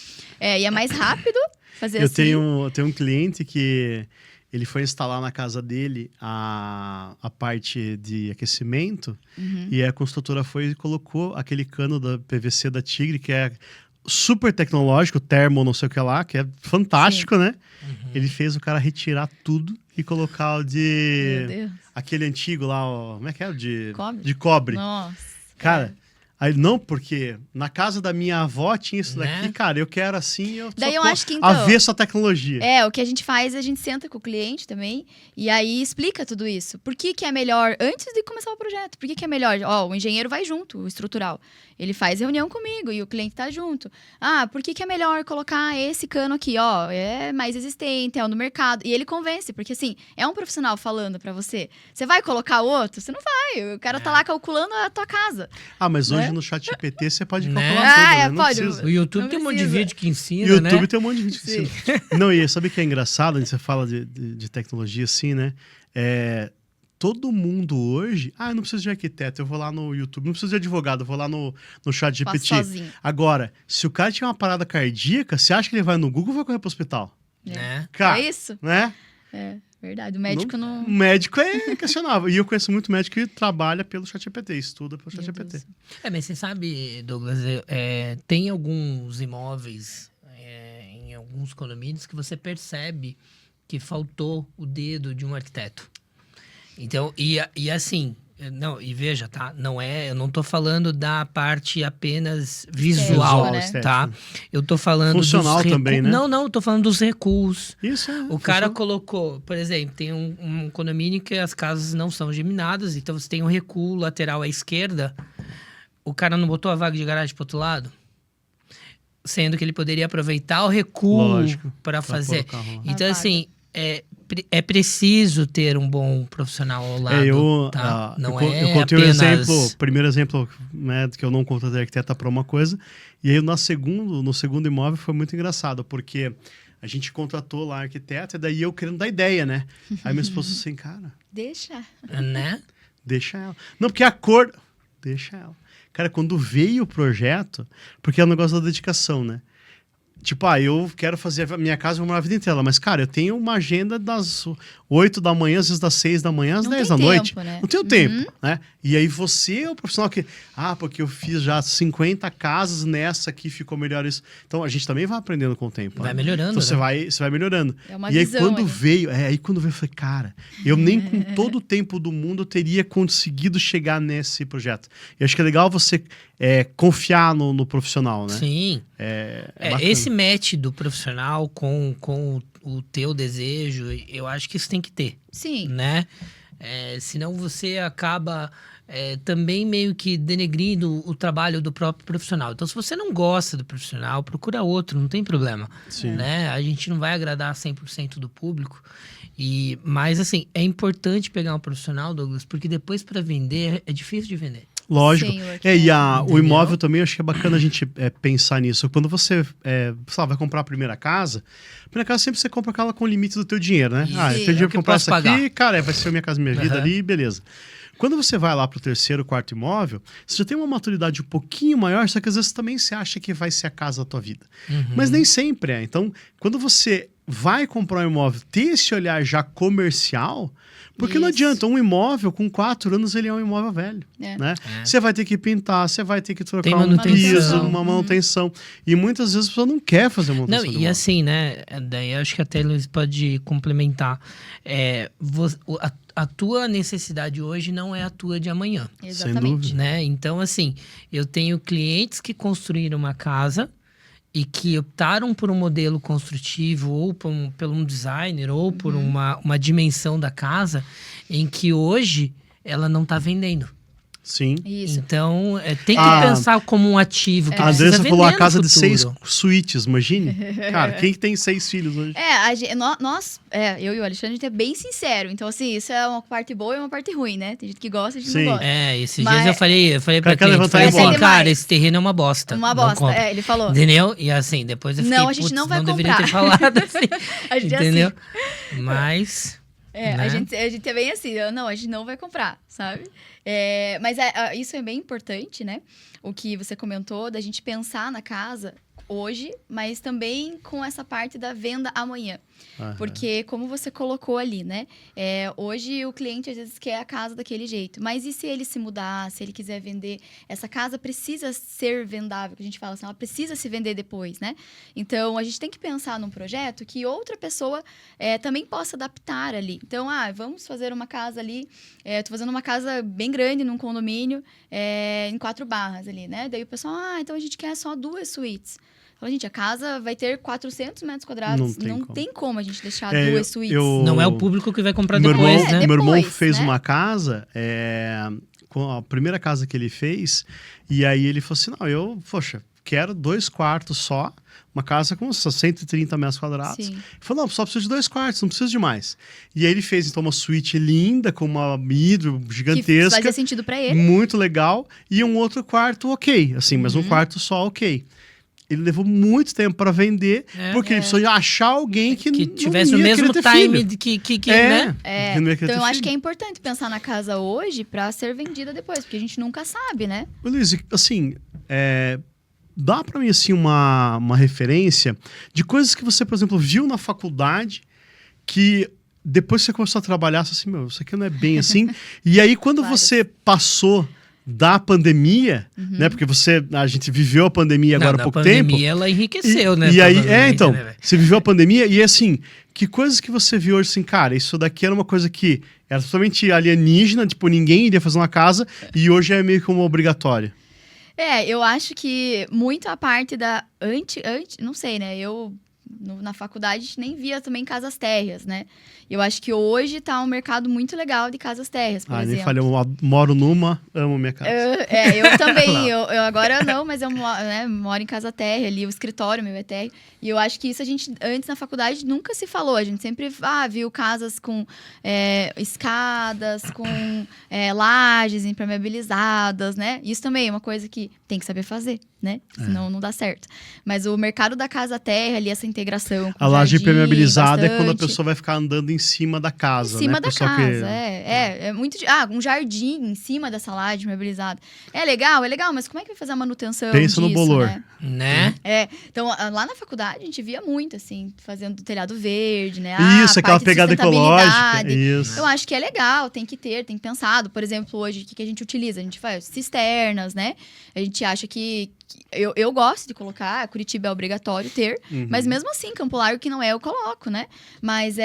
E é mais rápido fazer assim. Eu tenho um cliente que ele foi instalar na casa dele a parte de aquecimento e a construtora foi e colocou aquele cano da PVC da Tigre, que é super tecnológico, termo não sei o que lá, que é fantástico, né? Ele fez o cara retirar tudo e colocar o de... Meu Deus. Aquele antigo lá, como é que é? Cobre? De cobre. Nossa. Cara, aí não, porque na casa da minha avó tinha isso daqui, cara, eu quero assim, Daí eu acho que, então, avesso a tecnologia. O que a gente faz, a gente senta com o cliente também e aí explica tudo isso. Por que é melhor, antes de começar o projeto, por que é melhor? O engenheiro vai junto, o estrutural. Ele faz reunião comigo e o cliente tá junto. Por que é melhor colocar esse cano aqui? É mais resistente, é no mercado. E ele convence, porque assim, é um profissional falando pra você. Você vai colocar outro? Você não vai. O cara tá lá calculando a tua casa. Mas hoje hoje no chat GPT você pode Né? calcular tudo, né? Ah, Não pode. precisa. O YouTube Não tem um monte de precisa. vídeo que ensina, O YouTube né? tem um monte de vídeo que Sim. ensina. Não, e sabe o que é engraçado? Você fala de tecnologia assim, né? Todo mundo hoje... eu não preciso de arquiteto, eu vou lá no YouTube. Não preciso de advogado, eu vou lá no chat Faço GPT. sozinho. Agora, se o cara tiver uma parada cardíaca, você acha que ele vai no Google ou vai correr pro hospital? Né? Cara, É isso? né? É, verdade. O médico O não... médico é questionável. E eu conheço muito médico que trabalha pelo ChatGPT, estuda pelo Meu ChatGPT. Deus. Mas você sabe, Douglas, tem alguns imóveis em alguns condomínios que você percebe que faltou o dedo de um arquiteto. Então, e assim, não, e veja, tá? Eu não tô falando da parte apenas visual, né? tá? Eu tô falando Funcional também, né? Não, eu tô falando dos recuos. Isso é. O cara funciona. colocou, por exemplo, tem um condomínio que as casas não são geminadas, então você tem um recuo lateral à esquerda. O cara não botou a vaga de garagem pro outro lado? Sendo que ele poderia aproveitar o recuo Lógico, para pra fazer. pôr o carro lá. Então, A assim, é preciso ter um bom profissional ao lado. Tá? Não eu é contei apenas... um exemplo, primeiro exemplo, né, que eu não contratei arquiteta para uma coisa, e aí no segundo imóvel foi muito engraçado, porque a gente contratou lá arquiteta, e daí eu querendo dar ideia, né? Aí minha esposa assim, cara, Deixa. Né? deixa ela. Não, porque a cor... Deixa ela. Cara, quando veio o projeto, porque é um negócio da dedicação, né? Tipo, eu quero fazer a minha casa, vou morar a vida inteira. Mas, cara, eu tenho uma agenda das 8 da manhã, às vezes das 6 da manhã, às Não 10 tem da noite. tempo, né? Não tenho tempo, né? E aí você é o profissional que... porque eu fiz já 50 casas, nessa aqui ficou melhor isso. Então, a gente também vai aprendendo com o tempo. Vai né? melhorando, Então, né? você vai melhorando. É uma e aí, visão quando ali. veio... eu falei, cara, eu nem com todo o tempo do mundo eu teria conseguido chegar nesse projeto. E acho que é legal você confiar no profissional, né? Sim. Bacana. Esse match do profissional com o teu desejo, eu acho que isso tem que ter. Sim. Né? Senão você acaba também meio que denegrindo o trabalho do próprio profissional. Então, se você não gosta do profissional, procura outro, não tem problema. Sim. Né? A gente não vai agradar 100% do público. Mas, assim, é importante pegar um profissional, Douglas, porque depois para vender é difícil de vender. Lógico. Sim, o E arquiteto. o imóvel também, eu acho que é bacana a gente pensar nisso. Quando você sei lá, vai comprar a primeira casa sempre você compra aquela com o limite do teu dinheiro, né? Isso. Eu tenho dinheiro É o que pra eu comprar posso essa aqui, pagar. cara, vai ser a minha casa, minha vida Aham. ali, beleza. Quando você vai lá pro terceiro, quarto imóvel, você já tem uma maturidade um pouquinho maior, só que às vezes também você acha que vai ser a casa da tua vida. Mas nem sempre é. Então, quando você vai comprar um imóvel, ter esse olhar já comercial, porque não Isso. adianta, um imóvel com 4 anos, ele é um imóvel velho, É. né? Você vai ter que pintar, você vai ter que trocar Tem um manutenção. piso, uma manutenção. E muitas vezes a pessoa não quer fazer Não, manutenção do e imóvel. assim, né? Daí acho que até Luiz pode complementar. A tua necessidade hoje não é a tua de amanhã. Exatamente. dúvida. Né? Então, assim, eu tenho clientes que construíram uma casa e que optaram por um modelo construtivo ou por um designer ou por uma dimensão da casa em que hoje ela não está vendendo. Sim. Isso. Então, tem que pensar como um ativo que A precisa Andressa falou vender a casa no de futuro. 6 suítes, imagine. Cara, quem que tem 6 filhos hoje? Eu e o Alexandre, a gente é bem sincero. Então, assim, isso é uma parte boa e uma parte ruim, né? Tem gente que gosta e gente Sim. não gosta. Esses Mas- dias eu falei pra Quer cliente, levantar falei e assim, embora. cara, Demais. esse terreno é uma bosta. Uma não bosta. compra. Ele falou. Entendeu? E assim, depois eu fiquei, Não, a gente putz, não vai deveria ter comprar. falado assim. A gente é entendeu? assim. Mas... A né? gente é bem assim, não, a gente não vai comprar, sabe? Mas isso é bem importante, né? O que você comentou, da gente pensar na casa hoje, mas também com essa parte da venda amanhã. Aham. Porque, como você colocou ali, né? Hoje o cliente às vezes quer a casa daquele jeito. Mas e se ele se mudar, se ele quiser vender? Essa casa precisa ser vendável, que a gente fala assim, ela precisa se vender depois, né? Então, a gente tem que pensar num projeto que outra pessoa também possa adaptar ali. Então, vamos fazer uma casa ali. Tô fazendo uma casa bem grande num condomínio, em 4 barras ali, né? Daí o pessoal, então a gente quer só 2 suítes. Fala, gente, a casa vai ter 400 metros quadrados. Não Não tem tem como a gente deixar É, 2 suítes. Não é o público que vai comprar Meu depois, irmão, né? meu irmão Depois, fez né? uma casa, com a primeira casa que ele fez, e aí ele falou assim, quero 2 quartos só, uma casa com 130 metros quadrados. Sim. Ele falou, não, só preciso de 2 quartos, não preciso de mais. E aí ele fez, então, uma suíte linda, com uma hidro Que gigantesca. fazia sentido pra ele. Muito legal. E um outro quarto ok, assim, mas um quarto só ok. Ele levou muito tempo para vender, porque ele precisou achar alguém que não tivesse ia o mesmo querer ter time filho. que É, né? que não ia querer Então ter eu acho filho. que é importante pensar na casa hoje pra ser vendida depois, porque a gente nunca sabe, né? Ô, Luiz, assim, dá para mim, assim, uma referência de coisas que você, por exemplo, viu na faculdade que depois que você começou a trabalhar, você assim, meu, isso aqui não é bem assim. E aí, quando Várias. você passou da pandemia, né? Porque a gente viveu a pandemia agora há pouco tempo. A pandemia, ela enriqueceu, né? E aí, provavelmente, então, né, velho? você viveu a pandemia e assim, que coisas que você viu hoje assim, cara, isso daqui era uma coisa que era totalmente alienígena, tipo, ninguém iria fazer uma casa e hoje é meio como obrigatório. Eu acho que muito a parte da não sei, né? Na faculdade a gente nem via também casas térreas, né? Eu acho que hoje tá um mercado muito legal de casas térreas, por exemplo. Nem falei, eu moro numa, amo minha casa. Eu também. eu agora não, mas eu moro em casa térrea ali, o escritório meu é térreo. E eu acho que isso a gente, antes na faculdade, nunca se falou. A gente sempre viu casas com escadas, com lajes impermeabilizadas, né? Isso também é uma coisa que tem que saber fazer, né? Senão não dá certo. Mas o mercado da casa térrea ali, essa integração com A laje jardim, impermeabilizada é quando a bastante. pessoa vai ficar andando em cima da casa, Em cima né? da Pessoal casa, é muito... um jardim em cima dessa laje impermeabilizada. É legal, mas como é que vai fazer a manutenção Pensa no disso, bolor. né? Né? Então, lá na faculdade, a gente via muito, assim, fazendo telhado verde, né? Isso, A aquela parte de pegada ecológica. sustentabilidade. Isso. Eu acho que é legal, tem que pensado. Por exemplo, hoje, o que a gente utiliza? A gente faz cisternas, né? A gente acha que... Eu gosto de colocar, Curitiba é obrigatório ter, mas mesmo assim, Campo Largo, que não é, eu coloco, né? Mas,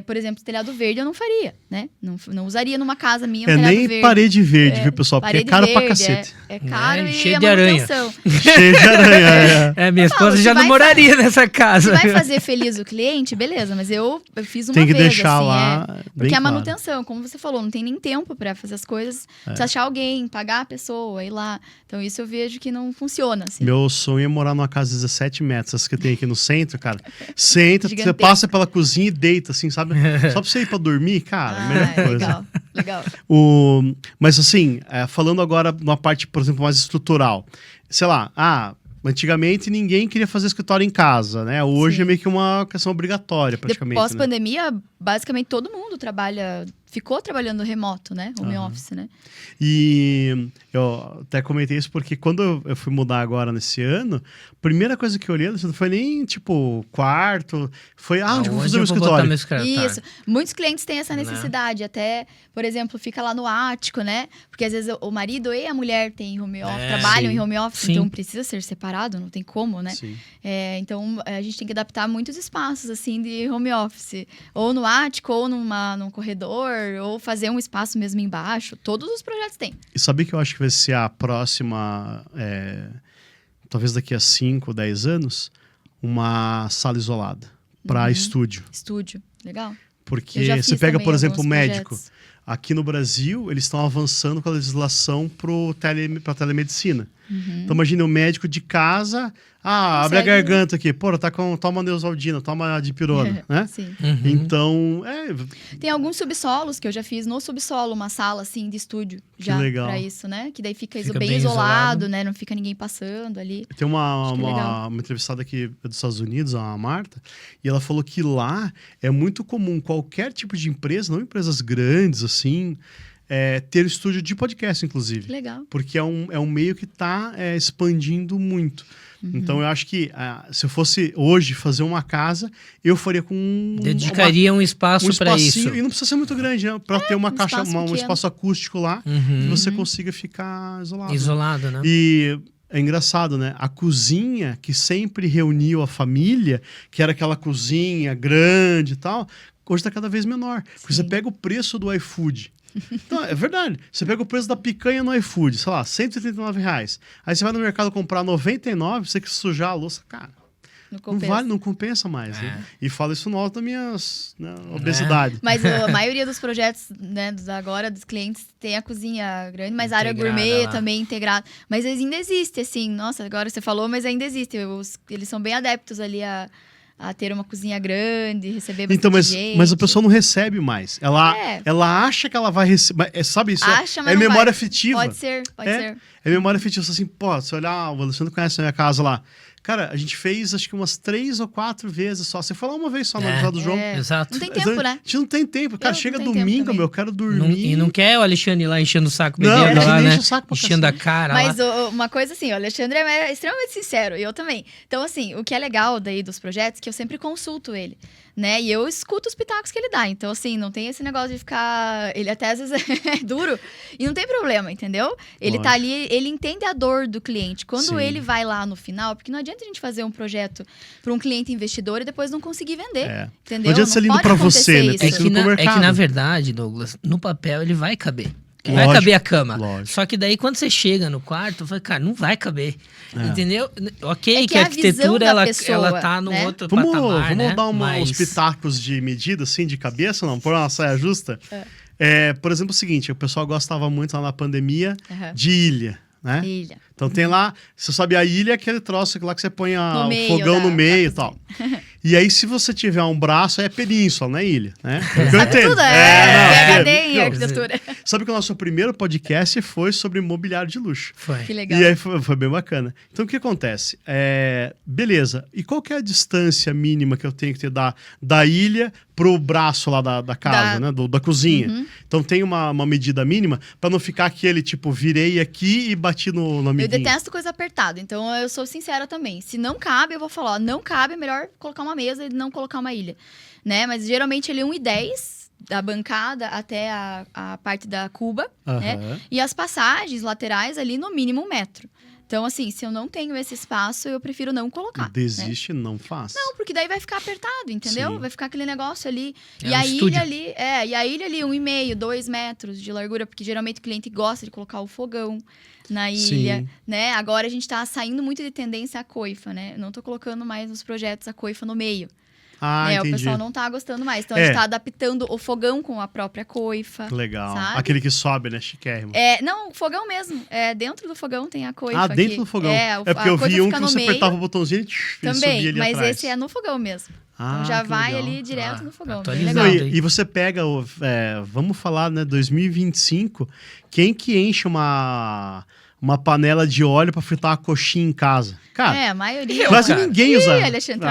por exemplo, telhado verde eu não faria, né? Não usaria numa casa minha um telhado Nem verde. parede verde, viu, pessoal? Porque é Parede caro pra verde, cacete. É caro e cheio a de aranha. manutenção. Cheio de aranha. Minha esposa se já não vai moraria nessa casa. Se vai fazer feliz o cliente, beleza, mas eu fiz uma Tem que vez, deixar assim, lá bem Porque a claro. manutenção, como você falou, não tem nem tempo pra fazer as coisas. Precisa achar alguém, pagar a pessoa, ir lá. Então isso eu vejo que não funciona, assim. Meu sonho é morar numa casa de 17 metros, essas que tem aqui no centro, cara. Você entra, você Gigantesca. passa pela cozinha e deita, assim, sabe? Só pra você ir pra dormir, cara, a melhor coisa. Legal. Mas assim, falando agora numa parte, por exemplo, mais estrutural. Sei lá, antigamente ninguém queria fazer escritório em casa, né? Hoje Sim. é meio que uma questão obrigatória, praticamente. Né? Pós-pandemia, basicamente todo mundo ficou trabalhando remoto, né? Home office, né? E eu até comentei isso porque quando eu fui mudar agora nesse ano, a primeira coisa que eu olhei não foi nem, tipo, quarto, foi, onde eu vou fazer meu escritório? Isso. Muitos clientes têm essa necessidade. Até, por exemplo, fica lá no ático, né? Porque às vezes o marido e a mulher têm home office, trabalham sim. em home office, Sim. então precisa ser separado, não tem como, né? Sim. Então, a gente tem que adaptar muitos espaços, assim, de home office. Ou no ático, ou num corredor, ou fazer um espaço mesmo embaixo. Todos os projetos têm. E sabia que eu acho que vai ser a próxima, talvez daqui a 5, 10 anos, uma sala isolada para estúdio. Estúdio. Legal. Porque Eu já você fiz pega, também por exemplo, o alguns médico. projetos. Aqui no Brasil, eles estão avançando com a legislação para telemedicina. Então, imagina o médico de casa, abre a Consegue. garganta aqui, toma Neosaldina, toma dipirona, né? Sim. Então, Tem alguns subsolos que eu já fiz no subsolo, uma sala assim de estúdio já legal. pra isso, né? Que daí fica, Fica bem bem isolado, isolado. né? Não fica ninguém passando ali. tem Acho que é legal. uma entrevistada aqui dos Estados Unidos, a Marta, e ela falou que lá é muito comum qualquer tipo de empresa, não empresas grandes assim, ter estúdio de podcast, inclusive. Que legal. Porque é um meio que está expandindo muito. Então, eu acho que se eu fosse hoje fazer uma casa, eu faria com Dedicaria um espaço para espacinho, isso. e não precisa ser muito grande, né? Para ter uma caixa, espaço um pequeno. espaço acústico lá, que você consiga ficar isolado. Isolado, né? E é engraçado, né? A cozinha que sempre reuniu a família, que era aquela cozinha grande e tal, hoje está cada vez menor. Porque você pega o preço do iFood. Então, é verdade. Você pega o preço da picanha no iFood, sei lá, R$ 139. Aí você vai no mercado comprar 99, você que sujar a louça, cara. Não Não compensa. vale, não compensa mais. Né? E falo isso no alto da minha obesidade. Mas a maioria dos projetos, né, agora, dos clientes, tem a cozinha grande, mas a área Integrada gourmet lá. também integrada. Mas ainda existe, assim, nossa, agora você falou, mas ainda existe. Eles são bem adeptos ali a ter uma cozinha grande, receber bastante Então, gente. mas a pessoa não recebe mais. É. Ela acha que ela vai receber. Sabe isso? Acha, mas é não memória vai. afetiva. Pode ser. É memória afetiva. Assim, pô, se olhar, o Alexandre conhece a minha casa lá. Cara, a gente fez acho que umas 3 ou 4 vezes só. Você foi lá uma vez só na casa do João. Exato. Não tem tempo, né? A gente não tem tempo. Cara, Eu chega não tenho tempo domingo, também. meu, eu quero dormir. E não quer o Alexandre lá enchendo o saco Não, bebendo ele lá, enche né? o saco pra Enchendo a cacete. cara Mas lá. uma coisa assim, o Alexandre é extremamente sincero, e eu também. Então, assim, o que é legal daí dos projetos é que eu sempre consulto ele, né? E eu escuto os pitacos que ele dá. Então, assim, não tem esse negócio de ficar... Ele até às vezes é duro e não tem problema, entendeu? Ele tá ali, ele entende a dor do cliente. Quando Sim. ele vai lá no final, porque não adianta a gente fazer um projeto para um cliente investidor e depois não conseguir vender, entendeu? Não adianta ser lindo pode pra acontecer você, né? isso. Tem que ser no É que, mercado. na verdade, Douglas, no papel ele vai caber. Vai Lógico, caber a cama. lógico. Só que daí, quando você chega no quarto, fala, cara, não vai caber. Entendeu? Ok, É que que a é a visão arquitetura, da ela pessoa, tá num né? outro Vamos patamar, né? dar uns Mas- pitacos de medida, assim, de cabeça, não? Pôr uma saia justa? Por exemplo, o seguinte, o pessoal gostava muito lá na pandemia Aham. de ilha, né? Ilha. Então tem lá, você sabe, a ilha é aquele troço lá que você põe No o meio fogão no da meio e tal. E aí, se você tiver um braço, é península, não é ilha, né? Eu Sabe entendo. tudo, não, PhD em viu? arquitetura. Sabe que o nosso primeiro podcast foi sobre imobiliário de luxo. Foi. Que legal. E aí foi bem bacana. Então, o que acontece? Beleza. E qual que é a distância mínima que eu tenho que ter da ilha pro braço lá da casa, né? Da cozinha. Uhum. Então, tem uma medida mínima para não ficar aquele, tipo, virei aqui e bati no Eu amiguinho. detesto coisa apertada, então eu sou sincera também. Se não cabe, eu vou falar, ó, não cabe, é melhor colocar uma mesa e não colocar uma ilha, né? Mas geralmente ele é 1,10 da bancada até a parte da cuba, né? Aham. E as passagens laterais ali no mínimo 1 metro. Então, assim, se eu não tenho esse espaço, eu prefiro não colocar. Né? Desiste, não faz. Não, porque daí vai ficar apertado, entendeu? Sim. Vai ficar aquele negócio ali. É e um a estúdio. ilha ali, e a ilha ali, 1,5, 2 metros de largura, porque geralmente o cliente gosta de colocar o fogão na ilha, Sim. né? Agora a gente tá saindo muito de tendência à coifa, né? Eu não tô colocando mais nos projetos a coifa no meio. Ah, O entendi. pessoal não tá gostando mais. Então a gente tá adaptando o fogão com a própria coifa. Legal. Sabe? Aquele que sobe, né? Chiquérrimo. Não, o fogão mesmo. Dentro do fogão tem a coifa. Ah, dentro aqui. do fogão. a porque eu vi coifa um fica que no você meio apertava o botãozinho e ele subia também, ali mas atrás. esse é no fogão mesmo. Ah, Então já que vai legal. ali direto no fogão. Bem atualizado. legal. Não, e você pega, vamos falar, né, 2025, quem que enche uma panela de óleo pra fritar uma coxinha em casa? Cara, A maioria. quase cara. ninguém usa. Ih, Alexandre,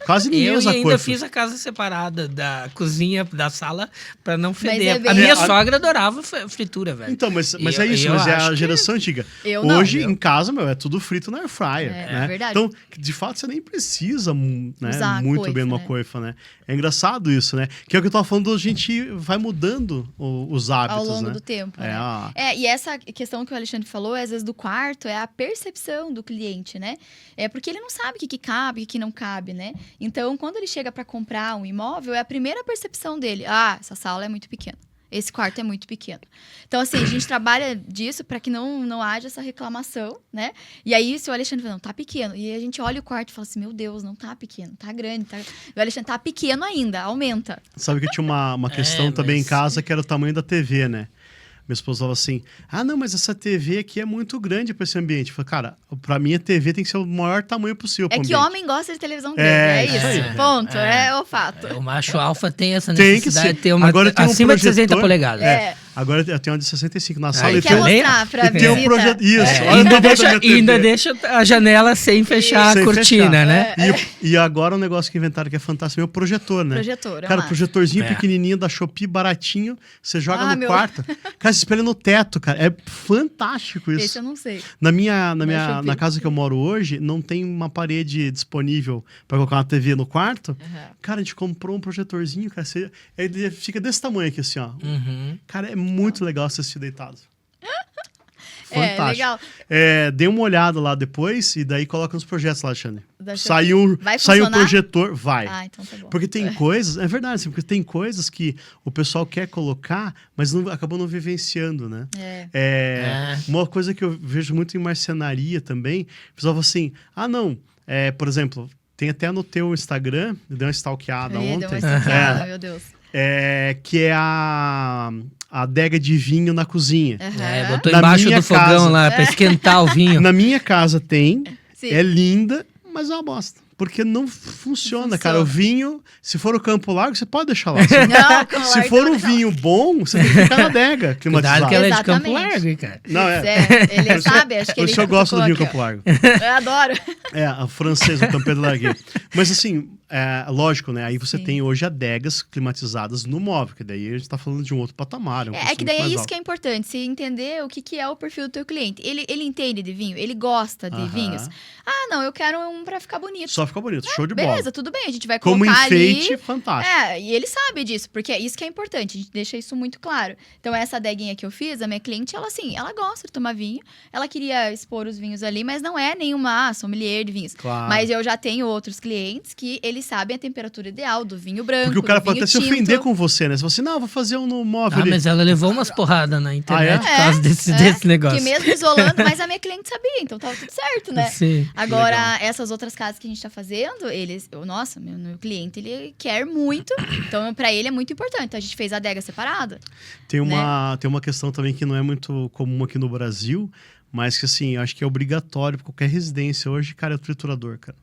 Quase ninguém Eu usa ainda coifa. fiz a casa separada da cozinha, da sala, pra não é feder. bem- A minha É, sogra adorava fritura, velho. Então, mas E é isso, mas é acho a que- geração antiga. Eu não, Hoje, eu- em casa, meu, é tudo frito na air fryer, né? verdade. Então, de fato, você nem precisa né, Usar a muito coifa, bem numa né? coifa, né? É engraçado isso, né? Que é o que eu tava falando, a gente vai mudando os hábitos, ao longo né? do tempo. É, né? E essa questão que o Alexandre falou, às vezes do quarto, é a percepção do cliente, né? É porque ele não sabe o que cabe e o que não cabe, né? Então, quando ele chega para comprar um imóvel, é a primeira percepção dele. Ah, essa sala é muito pequena. Esse quarto é muito pequeno. Então, assim, a gente trabalha disso para que não haja essa reclamação, né? E aí, se o Alexandre fala, não, tá pequeno. E a gente olha o quarto e fala assim, meu Deus, não tá pequeno, tá grande. Tá... E o Alexandre tá pequeno ainda, aumenta. Sabe que tinha uma questão É, também em mas- casa, que era o tamanho da TV, né? Minha esposa falava assim, não, mas essa TV aqui é muito grande para esse ambiente. Eu falei, cara, pra mim a TV tem que ser o maior tamanho possível É pro que ambiente. homem gosta de televisão grande, É, é isso isso. aí. Ponto, é o fato. O macho alfa tem essa Tem que necessidade ser. de ter uma Agora tem um acima de 60 projetor. polegadas. Agora eu tenho uma de 65 na sala Aí e Ele tem quer um- mostrar pra e tem um visita. projeto. Isso, olha o Ainda, tamanho da deixa, minha TV. ainda deixa a janela sem fechar Sem a cortina, fechar. né? E agora um negócio que inventaram que é fantástico é o projetor, né? Projetor, Cara, massa. projetorzinho É. pequenininho da Shopee, baratinho, você joga no meu. quarto. Cara, você espelha no teto, cara. É fantástico isso. Esse eu não sei. Na casa que eu moro hoje, não tem uma parede disponível pra colocar uma TV no quarto. Cara, a gente comprou um projetorzinho, cara. Ele fica desse tamanho aqui, assim, ó. Uhum. Cara, é muito legal assistir deitado. Legal. Dê uma olhada lá depois e daí coloca nos projetos lá, Alexandre. Da Sai Shopee. Vai um funcionar? projetor, vai. Ah, então tá bom. Porque tem coisas, é verdade, assim, porque tem coisas que o pessoal quer colocar, mas acabou não vivenciando, né? Uma coisa que eu vejo muito em marcenaria também, o pessoal fala assim, não, por exemplo, Tem até no teu Instagram, eu dei uma stalkeada Ih, deu uma ontem. esquentada, meu Deus. Que é a adega de vinho na cozinha. Aham. Botou Na embaixo minha do fogão casa. lá pra esquentar o vinho. Na minha casa tem, Sim. é linda, mas é uma bosta. Porque não funciona, cara. O vinho, se for o Campo Largo, você pode deixar lá. Não, Campo Se Largo for não, um não. vinho bom, você tem que ficar na adega climatizada. Cuidado que ela é de Campo Exatamente. Largo, hein, cara. Não, Ele sabe, acho que Por ele isso eu gosto do tocou vinho aqui, ó. Campo Largo. Eu adoro. A francesa, o Tampere Larguer. Mas assim, lógico, né? Aí você Sim. tem hoje adegas climatizadas no móvel, que daí a gente tá falando de um outro patamar. É que daí é isso que é importante, se entender o que é o perfil do teu cliente. Ele entende de vinho? Ele gosta de vinhos? Ah, não, eu quero um pra ficar bonito. Só fica bonito, show de bola. Beleza, tudo bem, a gente vai Como colocar enfeite, ali... fantástico. E ele sabe disso, porque é isso que é importante, a gente deixa isso muito claro. Então, essa adeguinha que eu fiz, a minha cliente, ela assim, ela gosta de tomar vinho, ela queria expor os vinhos ali, mas não é nenhuma sommelier de vinhos. Claro. Mas eu já tenho outros clientes que eles sabem a temperatura ideal do vinho branco, Porque o cara do pode vinho até se tinto. ofender com você, né? Você fala assim, não, vou fazer um no móvel Ah, ali. mas ela levou umas porradas na internet por É, causa desse negócio. Que mesmo isolando, mas a minha cliente sabia, então tava tudo certo, né? Sim. Agora, Legal. essas outras casas que a gente tá fazendo, nossa, meu cliente, ele quer muito, então pra ele é muito importante. Então, a gente fez a adega separada. Tem uma questão também que não é muito comum aqui no Brasil, mas que assim, eu acho que é obrigatório pra qualquer residência hoje, cara, é o triturador, cara.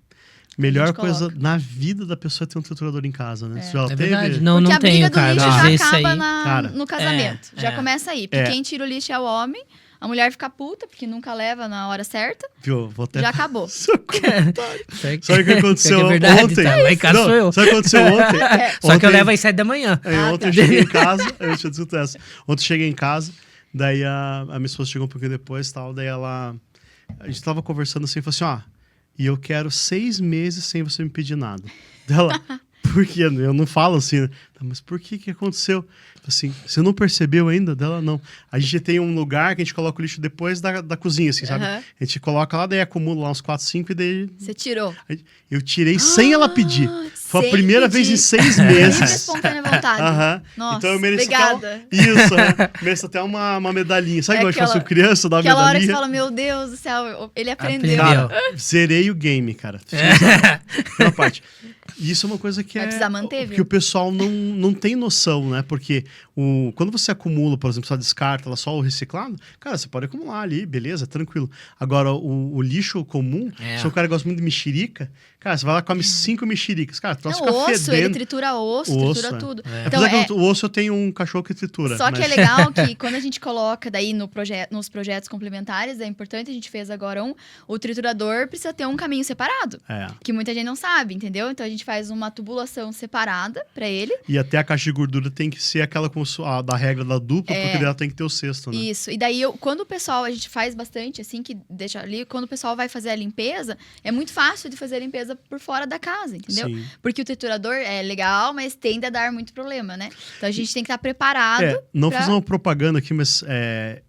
Melhor gente coisa coloca. na vida da pessoa é ter um triturador em casa, né? Você já É teve? verdade. Não, Porque não a briga tenho, do cara. lixo Às já vezes acaba aí... Cara, no casamento. Já começa aí. Porque quem tira o lixo é o homem, a mulher fica puta, porque nunca leva na hora certa. Viu? Vou até... Já acabou. Seu comentário. Sabe Sabe o que aconteceu é verdade, ontem? tá? Lá em casa Não, sou eu. sabe o que aconteceu ontem? Só que eu Ontem- levo às 7 da manhã. Ontem eu cheguei em casa, eu tinha dito essa. Ontem eu cheguei em casa, daí a minha esposa chegou um pouquinho depois e tal, daí ela... A gente tava conversando assim, falou assim, e eu quero 6 meses sem você me pedir nada. Dela, por quê? Eu não falo assim, né? Tá, mas por que aconteceu? Assim, você não percebeu ainda? Dela, não. A gente tem um lugar que a gente coloca o lixo depois da cozinha, assim, sabe? Aham. A gente coloca lá, daí acumula lá uns 4, 5 e daí... Você tirou. Eu tirei sem ela pedir. Foi a sem primeira pedir. vez em 6 Livre meses. espontânea vontade. Aham. Nossa, Então eu mereço obrigada. até isso, né? Mereço até uma medalhinha. Sabe igual a gente faz com criança, dá uma Aquela hora que você medalhinha? fala, meu Deus do céu, ele aprendeu. Aprendeu. Cara, zerei o game, cara. Fiz uma parte. E isso é uma coisa que Vai precisar manter, viu? que o pessoal não tem noção, né? Porque quando você acumula, por exemplo, só descarta ela só o reciclado, cara, você pode acumular ali, beleza, tranquilo. Agora, o lixo comum, se o cara gosta muito de mexerica, cara, você vai lá e come 5 mexericas. Cara, troço Não, fica osso, ele fedendo. tritura osso, O tritura osso, tudo. É. Então, Apesar que o osso eu tenho um cachorro que tritura. Só que mas- é legal que quando a gente coloca daí nos projetos complementares, é importante, a gente fez agora o triturador precisa ter um caminho separado. É. Que muita gente não sabe, entendeu? Então a gente faz uma tubulação separada pra ele. E até a caixa de gordura tem que ser aquela como a da regra da dupla, porque dela tem que ter o cesto, né? Isso. E daí, quando o pessoal, a gente faz bastante, assim, que deixa ali, quando o pessoal vai fazer a limpeza, é muito fácil de fazer a limpeza por fora da casa, entendeu? Sim. Porque o triturador é legal, mas tende a dar muito problema, né? Então a gente tem que estar preparado. Não pra- fazer uma propaganda aqui, mas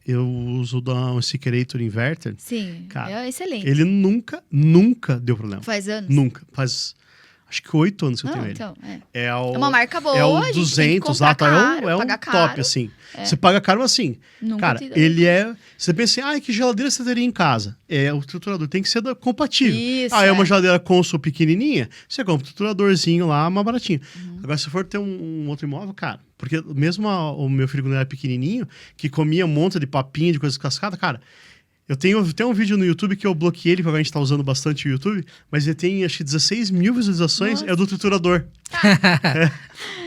eu uso um Securator Inverter. Sim, Cara, é excelente. Ele nunca deu problema. Faz anos. Nunca. Faz, acho que 8 anos que eu Não, tenho ele. então, É é uma marca boa, É o a gente tem que 200 lá, comprar tá? caro, É um pagar top, caro. assim. Você paga caro, mas assim, Nunca cara, te- ele é... Você pensa assim, que geladeira você teria em casa? O triturador tem que ser compatível. Isso, é uma geladeira Consul pequenininha, você compra um trituradorzinho lá, mais baratinho. Uhum. Agora, se for ter um outro imóvel, cara, porque mesmo o meu filho, quando era pequenininho, que comia um monte de papinha, de coisas cascadas, cara... Eu tenho um vídeo no YouTube que eu bloqueei ele, porque agora a gente tá usando bastante o YouTube, mas ele tem, acho que 16 mil visualizações, Nossa. é do triturador.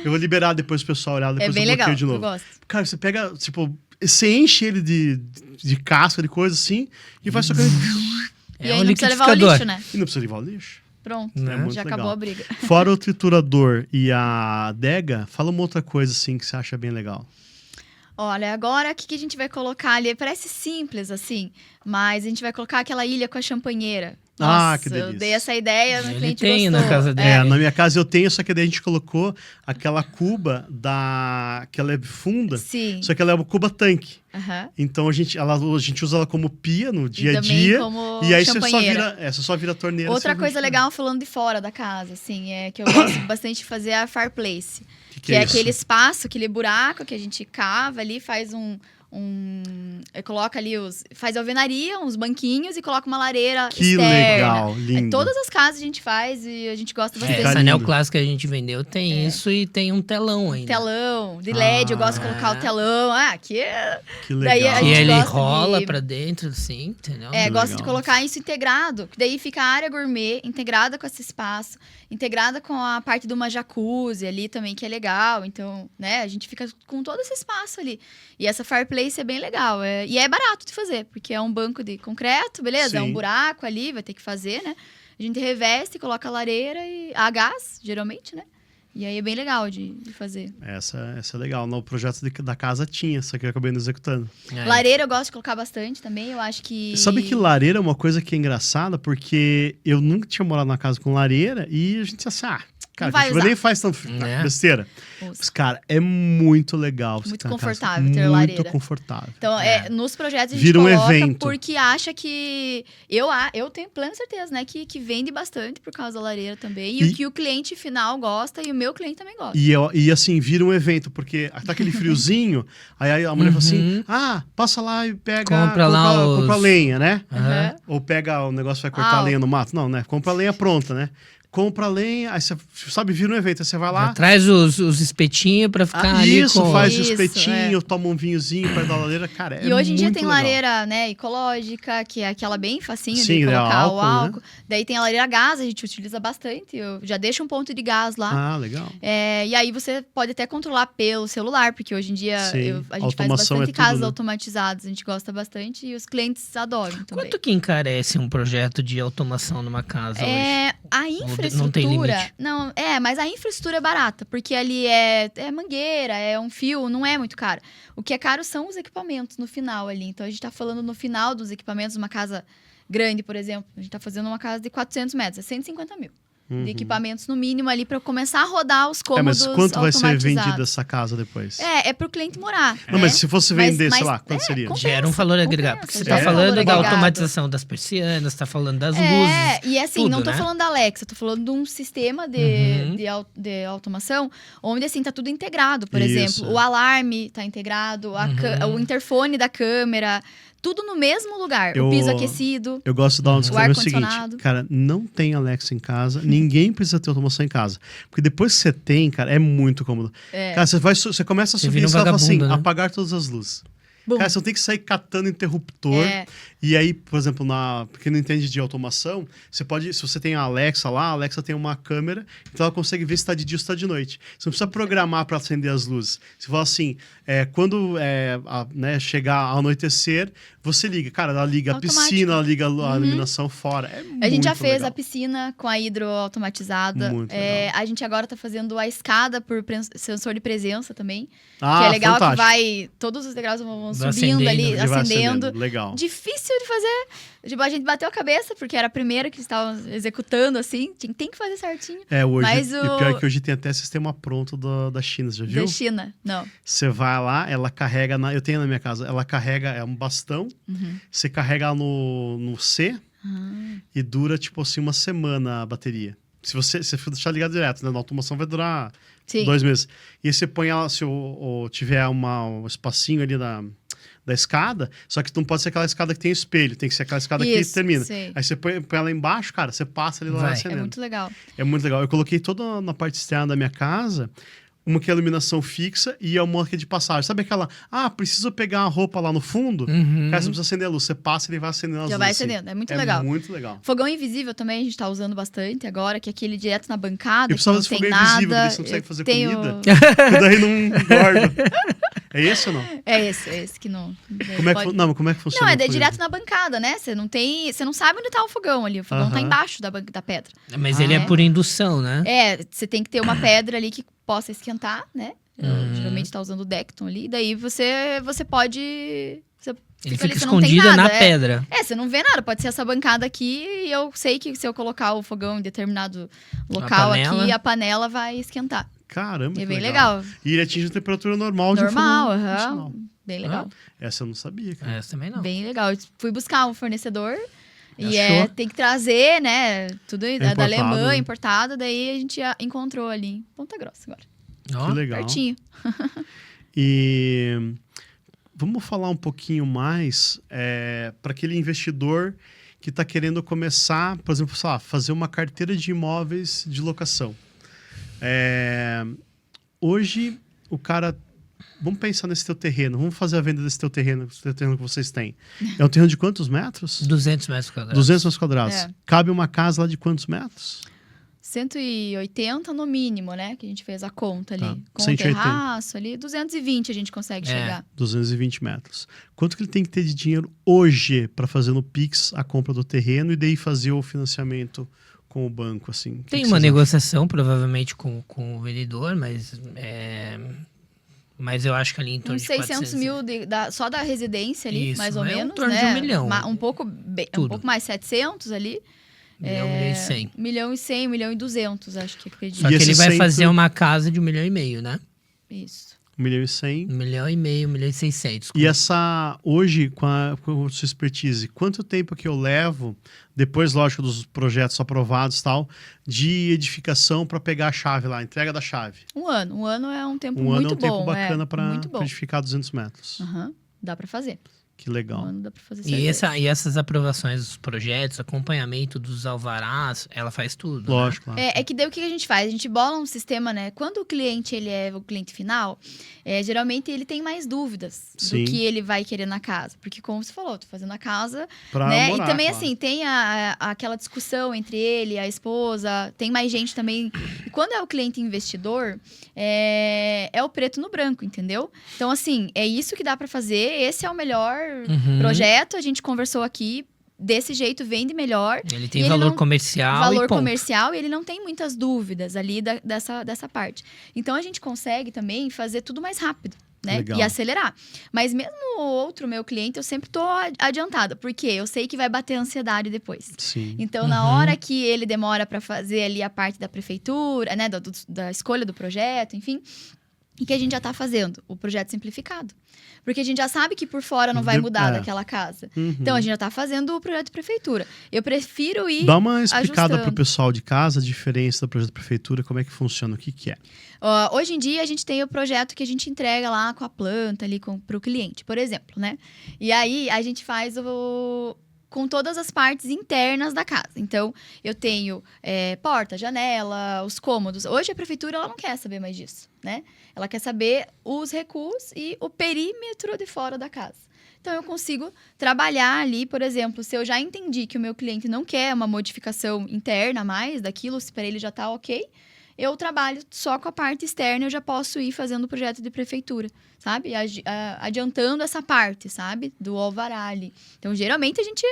Eu vou liberar depois o pessoal olhar, depois É bem eu bloqueio legal, de novo. eu gosto. Cara, você pega, tipo, você enche ele de casca, de coisa assim, e vai socando. E aí não precisa levar o lixo, né? E não precisa levar o lixo. Pronto, É muito já legal. acabou a briga. Fora o triturador e a adega, fala uma outra coisa assim que você acha bem legal. Olha, agora o que a gente vai colocar ali? Parece simples, assim, mas a gente vai colocar aquela ilha com a champanheira. Ah, Nossa, que delícia. eu dei essa ideia, o Ele cliente tem gostou. na casa dele. Na minha casa eu tenho, só que daí a gente colocou aquela cuba que ela é funda, Sim. só que ela é uma cuba tanque. Aham. Então a gente usa ela como pia no dia a também dia. como E aí champanheira. você só vira a torneira. Outra você coisa vira- legal falando de fora da casa, assim, é que eu gosto bastante de fazer a fireplace. Que Que é isso? aquele espaço, aquele buraco que a gente cava ali, faz um coloca ali faz alvenaria, uns banquinhos e coloca uma lareira Que externa. legal, Aí lindo. todas as casas a gente faz e a gente gosta bastante. Essa lindo. neoclássica que a gente vendeu tem isso e tem um telão ainda. Telão, de LED, eu gosto de colocar o telão. aqui é... Que Daí legal. a E gente ele gosta rola de- pra dentro, assim, entendeu? É, Que gosto de legal. colocar isso integrado, que daí fica a área gourmet, integrada com esse espaço, integrada com a parte de uma jacuzzi ali também, que é legal. Então, né, a gente fica com todo esse espaço ali. E essa fireplace é bem legal. E é barato de fazer, porque é um banco de concreto, beleza? É Sim. um buraco ali, vai ter que fazer, né? A gente reveste, coloca a lareira e a gás, geralmente, né? E aí é bem legal de fazer. Essa é legal. No projeto da casa tinha, só que eu acabei não executando. É. Lareira eu gosto de colocar bastante também, eu acho que... Sabe que lareira é uma coisa que é engraçada, porque eu nunca tinha morado numa casa com lareira e a gente assim, cara, Não vai a gente usar. nem faz tão É. besteira. Usa. Mas, cara, é muito legal. você Muito ter uma casa confortável ter muito lareira. confortável. Então, É. nos projetos a gente Vira um coloca evento. porque acha que... Eu tenho plena certeza, né? Que vende bastante por causa da lareira também. E o que o cliente final gosta e o meu cliente também gosta. E assim, vira um evento, porque tá aquele friozinho, aí a mulher fala assim, Uhum. passa lá e pega... Compra lá compra os- lenha, né? Aham. Ou pega o negócio, vai cortar a lenha no mato. Não, né? Compra a lenha pronta, né? Compra a lenha, aí você, sabe, vira um evento. Aí você vai lá... Traz os espetinhos pra ficar ali isso, com... faz o Isso, espetinho, toma um vinhozinho perto da lareira. Cara, é E hoje em dia muito tem legal. lareira, né, ecológica, que é aquela bem facinho Sim, de né, colocar álcool, o né? álcool. Daí tem a lareira a gás, a gente utiliza bastante. Eu já deixo um ponto de gás lá. Ah, legal. E aí você pode até controlar pelo celular, porque hoje em dia Sim, a gente faz automação é bastante tudo, casas né? automatizadas, a gente gosta bastante e os clientes adoram também. Quanto que encarece um projeto de automação numa casa hoje? A Não tem infraestrutura. limite. Não, mas a infraestrutura é barata, porque ali é mangueira, é um fio, não é muito caro. O que é caro são os equipamentos no final ali. Então a gente tá falando no final dos equipamentos, uma casa grande, por exemplo. A gente tá fazendo uma casa de 400 metros, é 150 mil. De equipamentos no mínimo ali para começar a rodar os cômodos mas quanto vai ser automatizados. vendida essa casa depois? É pro cliente morar. Não, né? mas se fosse vender, Mas- sei lá, quanto seria? compensa. Gera um valor agregado. Porque você tá gera um falando valor da agregado. automatização das persianas, tá falando das luzes. E assim, tudo, não tô né? falando da Alexa, tô falando de um sistema Uhum. de automação, onde assim tá tudo integrado. Por Isso. exemplo, o alarme tá integrado, o interfone da câmera, tudo no mesmo lugar. Eu- O piso aquecido. Eu gosto de dar um disclaimer seguinte, ar-condicionado. cara, não tem Alexa em casa, ninguém precisa ter automação em casa. Porque depois que você tem, cara, é muito cômodo. Cara, você começa a Você subir vira e um você fala assim, vagabundo, né? apagar todas as luzes. Bum. Cara, você não tem que sair catando interruptor. É. E aí, por exemplo, porque não entende de automação, você pode, se você tem a Alexa lá, a Alexa tem uma câmera, então ela consegue ver se está de dia ou se está de noite. Você não precisa programar para acender as luzes. Você fala assim, quando chegar ao anoitecer, você liga. Cara, ela liga a Automático. piscina, ela liga a iluminação fora. É A gente já muito fez legal. a piscina com a hidro automatizada. Muito legal. A gente agora tá fazendo a escada por sensor de presença também. Ah, que é legal, fantástico. que vai... Todos os degraus vão Vai subindo acendendo, ali, Ele vai acendendo. Legal. Difícil de fazer. Tipo, a gente bateu a cabeça, porque era a primeira que eles estavam executando, assim. Tem que fazer certinho. Hoje, Mas e pior que hoje tem até sistema pronto da China, já viu? Da China. Não. Você vai lá, ela carrega, eu tenho na minha casa, ela carrega, é um bastão, você carrega ela no C e dura, tipo assim, uma semana a bateria. Se você deixar ligado direto, né? Na automação vai durar Sim. 2 meses. E aí você põe ela, se tiver um espacinho ali da escada, só que não pode ser aquela escada que tem espelho, tem que ser aquela escada que Isso, termina. sei. Aí você põe ela embaixo, cara, você passa ali lá Vai. É acendendo. muito legal. É muito legal. Eu coloquei toda na parte externa da minha casa, uma que é iluminação fixa e uma que é de passagem. Sabe aquela, preciso pegar a roupa lá no fundo? Uhum. Cara, você não precisa acender a luz. Você passa e ele vai acendendo as Já luzes. vai assim. acendendo. É muito legal. É muito legal. Fogão invisível também a gente tá usando bastante agora, que é aquele direto na bancada, Eu que não precisava desse tem fogão nada. invisível, daí você não consegue Eu fazer tenho- comida. E daí não engorda. É esse ou não? É esse que não... Como é que, pode- não, mas como é que funciona? Não, é o fogão direto na bancada, né? Você não sabe onde tá o fogão ali. O fogão tá Aham. embaixo da pedra. Mas ele é por indução, né? Você tem que ter uma pedra ali que possa esquentar, né? Geralmente tá usando o Decton ali. Daí você pode... Você Ele ali, fica você não tem escondido nada, na pedra. você não vê nada. Pode ser essa bancada aqui e eu sei que se eu colocar o fogão em determinado local panela. aqui, a panela vai esquentar. Caramba, É que bem legal. E ele atinge a temperatura normal de um Normal, fogão aham. convencional. Bem legal. Essa eu não sabia, cara. Essa também não. Bem legal. Eu fui buscar um fornecedor e Achou? tem que trazer, né? Tudo da importado, Alemanha, né? importado. Daí a gente encontrou ali em Ponta Grossa agora. Ó, Que legal. Pertinho. E vamos falar um pouquinho mais para aquele investidor que está querendo começar, por exemplo, sei lá, fazer uma carteira de imóveis de locação. Hoje, o cara... Vamos pensar nesse teu terreno. Vamos fazer a venda desse teu terreno que vocês têm. É um terreno de quantos metros? 200 metros quadrados. 200 metros quadrados. Cabe uma casa lá de quantos metros? 180 no mínimo, né? Que a gente fez a conta ali. Tá. Com 180. o terraço ali, 220 a gente consegue chegar. 220 metros. Quanto que ele tem que ter de dinheiro hoje para fazer no Pix a compra do terreno e daí fazer o financiamento com o banco, assim? Tem uma negociação, provavelmente, com o vendedor, mas eu acho que ali em torno uns de 600 mil só da residência ali, Isso, mais ou menos, em torno né? de 1 milhão. Um pouco mais 700 ali. 1 milhão e 100. 1 milhão e 200, acho que acredito. Só que ele vai fazer uma casa de 1,5 milhão, né? Isso. 1 milhão e 100. 1,5 milhão, 1 milhão e 600. E hoje, com a sua expertise, quanto tempo que eu levo, depois, lógico, dos projetos aprovados e tal, de edificação para pegar a chave lá, entrega da chave? 1 ano. 1 ano é um tempo um ano muito é um tempo bom. bacana para muito bom. edificar 200 metros. Dá para fazer. Que legal. 1 ano dá para fazer. E essas aprovações dos projetos, acompanhamento dos alvarás, ela faz tudo. Lógico. Né? É que daí o que a gente faz? A gente bola um sistema, né? Quando o cliente ele é o cliente final, geralmente ele tem mais dúvidas Sim. do que ele vai querer na casa. Porque, como você falou, tô fazendo a casa, Pra né? morar, E também, claro. assim, tem aquela discussão entre ele e a esposa, tem mais gente também. E quando é o cliente investidor, é o preto no branco, entendeu? Então, assim, é isso que dá para fazer, esse é o melhor projeto. A gente conversou aqui, desse jeito vende melhor. Ele tem valor comercial e ponto. Comercial e ele não tem muitas dúvidas ali dessa parte. Então a gente consegue também fazer tudo mais rápido, né? Legal. E acelerar. Mas mesmo o outro meu cliente, eu sempre tô adiantada, porque eu sei que vai bater ansiedade depois. Sim. Então, na hora que ele demora para fazer ali a parte da prefeitura, né, da escolha do projeto, enfim, e que a gente já tá fazendo? O projeto simplificado. Porque a gente já sabe que por fora não vai mudar daquela casa. Então, a gente já tá fazendo o projeto de prefeitura. Eu prefiro ir Dá uma explicada ajustando. pro pessoal de casa, a diferença do projeto de prefeitura, como é que funciona, o que que é? Hoje em dia, a gente tem o projeto que a gente entrega lá com a planta ali pro cliente, por exemplo, né? E aí, a gente faz com todas as partes internas da casa. Então, eu tenho porta, janela, os cômodos. Hoje, a prefeitura ela não quer saber mais disso, né? Ela quer saber os recuos e o perímetro de fora da casa. Então, eu consigo trabalhar ali, por exemplo, se eu já entendi que o meu cliente não quer uma modificação interna mais daquilo, se para ele já está ok, eu trabalho só com a parte externa, eu já posso ir fazendo o projeto de prefeitura, sabe? Adiantando essa parte, sabe? Do alvará ali. Então, geralmente, a gente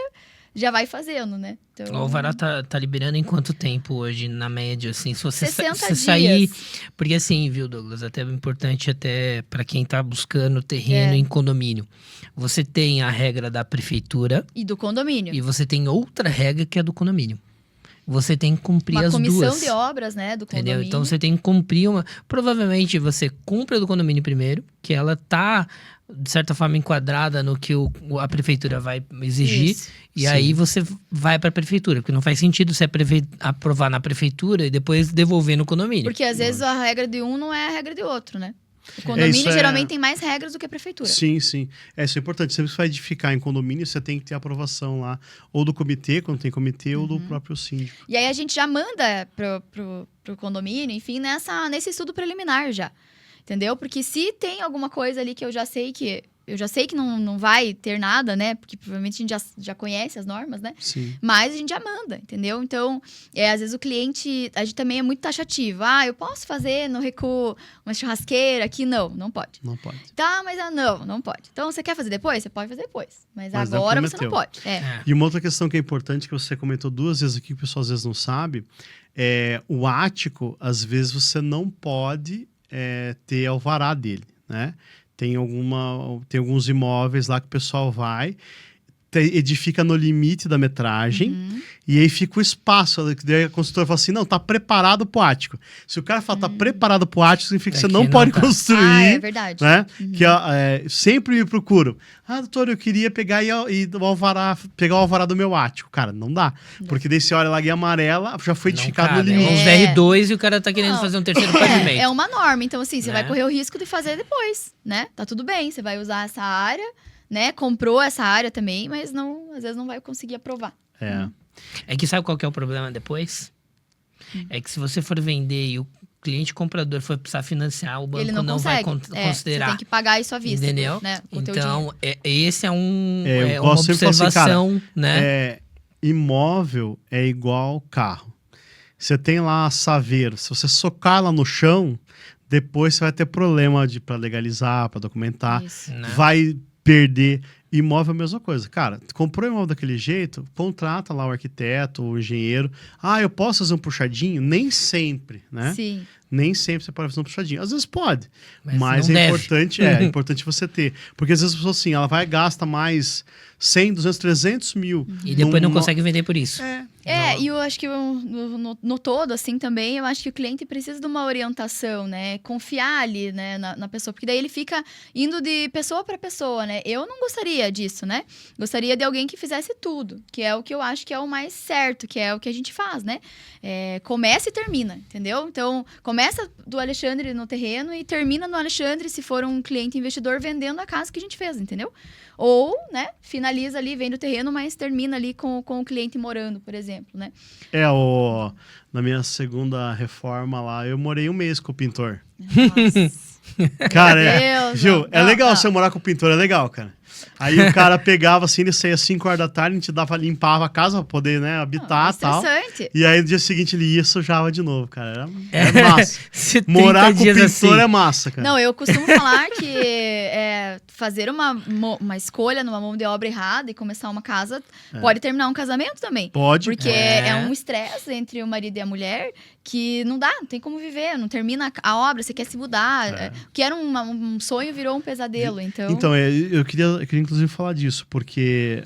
já vai fazendo, né? Então, o alvará tá liberando em quanto tempo hoje, na média, assim? Se você 60 sair... dias. Porque assim, viu, Douglas? Até importante até para quem tá buscando terreno em condomínio. Você tem a regra da prefeitura. E do condomínio. E você tem outra regra que é do condomínio. Você tem que cumprir as duas. Uma comissão de obras, né, do condomínio. Entendeu? Então, você tem que cumprir uma... Provavelmente, você cumpre a do condomínio primeiro, que ela tá, de certa forma, enquadrada no que a prefeitura vai exigir. Isso. E Sim. aí, você vai para a prefeitura. Porque não faz sentido você aprovar na prefeitura e depois devolver no condomínio. Porque, às vezes, a regra de um não é a regra de outro, né? O condomínio geralmente tem mais regras do que a prefeitura. Sim, sim. Isso é importante. Sempre que você vai edificar em condomínio, você tem que ter aprovação lá, ou do comitê, quando tem comitê, ou do próprio síndico. E aí a gente já manda pro condomínio, enfim, nesse estudo preliminar já. Entendeu? Porque se tem alguma coisa ali que eu já sei que não vai ter nada, né? Porque provavelmente a gente já conhece as normas, né? Sim. Mas a gente já manda, entendeu? Então, às vezes o cliente, a gente também é muito taxativo. Eu posso fazer no recuo uma churrasqueira aqui? Não pode. Não pode. Tá, mas não pode. Então, você quer fazer depois? Você pode fazer depois. Mas Mas agora não você não prometeu. pode. E uma outra questão que é importante, que você comentou 2 vezes aqui, que o pessoal às vezes não sabe, o ático, às vezes você não pode ter alvará dele, né? Tem alguns imóveis lá que o pessoal vai, edifica no limite da metragem, e aí fica o espaço. Daí a construtora fala assim, não, tá preparado pro ático. Se o cara fala tá preparado pro ático, significa que você não pode construir. Ah, é verdade. Né? Que sempre me procuram. Ah, doutor, eu queria pegar pegar o alvará do meu ático. Cara, não dá. Porque daí você olha lá, guia amarela, já foi edificado no limite. Uns R2 e o cara tá querendo fazer um terceiro pavimento. É uma norma. Então, assim, você Né? vai correr o risco de fazer depois, né? Tá tudo bem, você vai usar essa área, né? Comprou essa área também, mas às vezes não vai conseguir aprovar. É que sabe qual que é o problema depois? É que se você for vender e o cliente comprador for precisar financiar, o banco Ele não vai consegue. considerar. Você tem que pagar isso à vista. Entendeu? Né? Com o teu dinheiro. Então, esse é eu uma gosto sempre de falar assim, observação, né? Imóvel é igual carro. Você tem lá saveiro. Se você socar lá no chão, depois você vai ter problema para legalizar, para documentar. Isso. Né? Vai perder. Imóvel é a mesma coisa. Cara, comprou imóvel daquele jeito, contrata lá o arquiteto, o engenheiro. Ah, eu posso fazer um puxadinho? Nem sempre, né? Sim. Nem sempre você pode fazer um puxadinho. Às vezes pode, mas não é deve. importante, é importante você ter. Porque às vezes a pessoa assim, ela vai e gasta mais 100, 200, 300 mil. E depois não consegue vender por isso. E eu acho que no todo, assim, também, eu acho que o cliente precisa de uma orientação, né? Confiar ali, né, na pessoa. Porque daí ele fica indo de pessoa para pessoa, né? Eu não gostaria disso, né? Gostaria de alguém que fizesse tudo, que é o que eu acho que é o mais certo, que é o que a gente faz, né? Começa e termina, entendeu? Então, começa do Alexandre no terreno e termina no Alexandre, se for um cliente investidor, vendendo a casa que a gente fez, entendeu? Ou, né, finaliza ali, vende o terreno, mas termina ali com o cliente morando, por exemplo, né? Na minha segunda reforma lá, eu morei um mês com o pintor. Nossa. Cara, Deus, viu? não, É legal não. você morar com o pintor, é legal, cara. Aí o cara pegava assim, ele saía às 5 horas da tarde, a gente limpava a casa pra poder, né, habitar e tal. Interessante. E aí no dia seguinte ele ia e sujava de novo, cara. É massa. 70 Morar com o dias pintor assim. é massa, cara. Não, eu costumo falar que fazer uma escolha numa mão de obra errada e começar uma casa pode terminar um casamento também. Pode. Porque é um estresse entre o marido e a mulher que não dá, não tem como viver, não termina a obra, você quer se mudar. Que era um sonho, virou um pesadelo, então... Então, eu queria inclusive falar disso, porque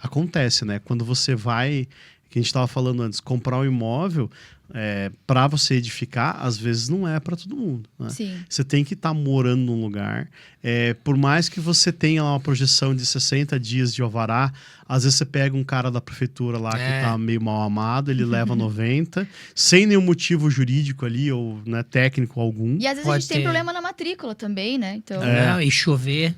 acontece, né? Quando você vai, que a gente estava falando antes, comprar um imóvel, para você edificar, às vezes não é para todo mundo, né? Sim. Você tem que estar morando num lugar, por mais que você tenha lá uma projeção de 60 dias de alvará, às vezes você pega um cara da prefeitura lá que tá meio mal amado, ele leva 90, sem nenhum motivo jurídico ali, ou né, técnico algum. E às vezes a gente tem problema na matrícula também, né? Então... Não, e chover.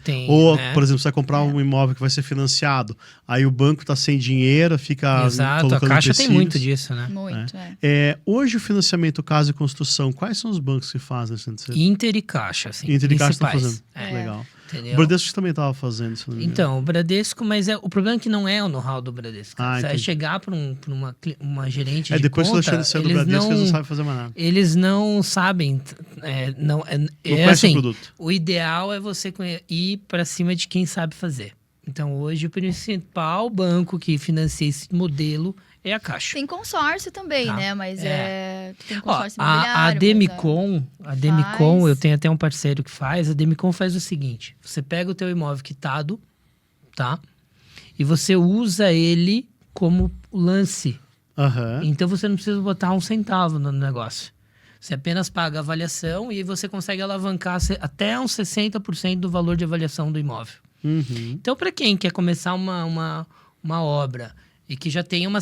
Tem, Ou, né? por exemplo, você vai comprar um imóvel que vai ser financiado, aí o banco tá sem dinheiro, fica Exato, a colocando Caixa tem empecilhos. muito disso, né? Muito, Hoje o financiamento casa e construção, quais são os bancos que fazem isso? Inter e Caixa, assim, Inter e Caixa estão principais. fazendo. Legal. Entendeu? O Bradesco também estava fazendo isso. Então, o Bradesco, mas o problema é que não é o know-how do Bradesco. Você vai entendi. chegar para uma gerente de depois conta, que o Alexandre saiu do Bradesco, eles não sabem fazer mais nada. Eles não sabem. Não conhece assim, o produto. O ideal é você ir para cima de quem sabe fazer. Então, hoje, o principal banco que financia esse modelo é a Caixa. Tem consórcio também, né? Mas tem consórcio a imobiliário. Demicon, eu tenho até um parceiro que faz. A Demicon faz o seguinte: você pega o teu imóvel quitado, tá? E você usa ele como lance. Então você não precisa botar um centavo no negócio. Você apenas paga a avaliação e você consegue alavancar até uns 60% do valor de avaliação do imóvel. Então, para quem quer começar uma obra e que já tem um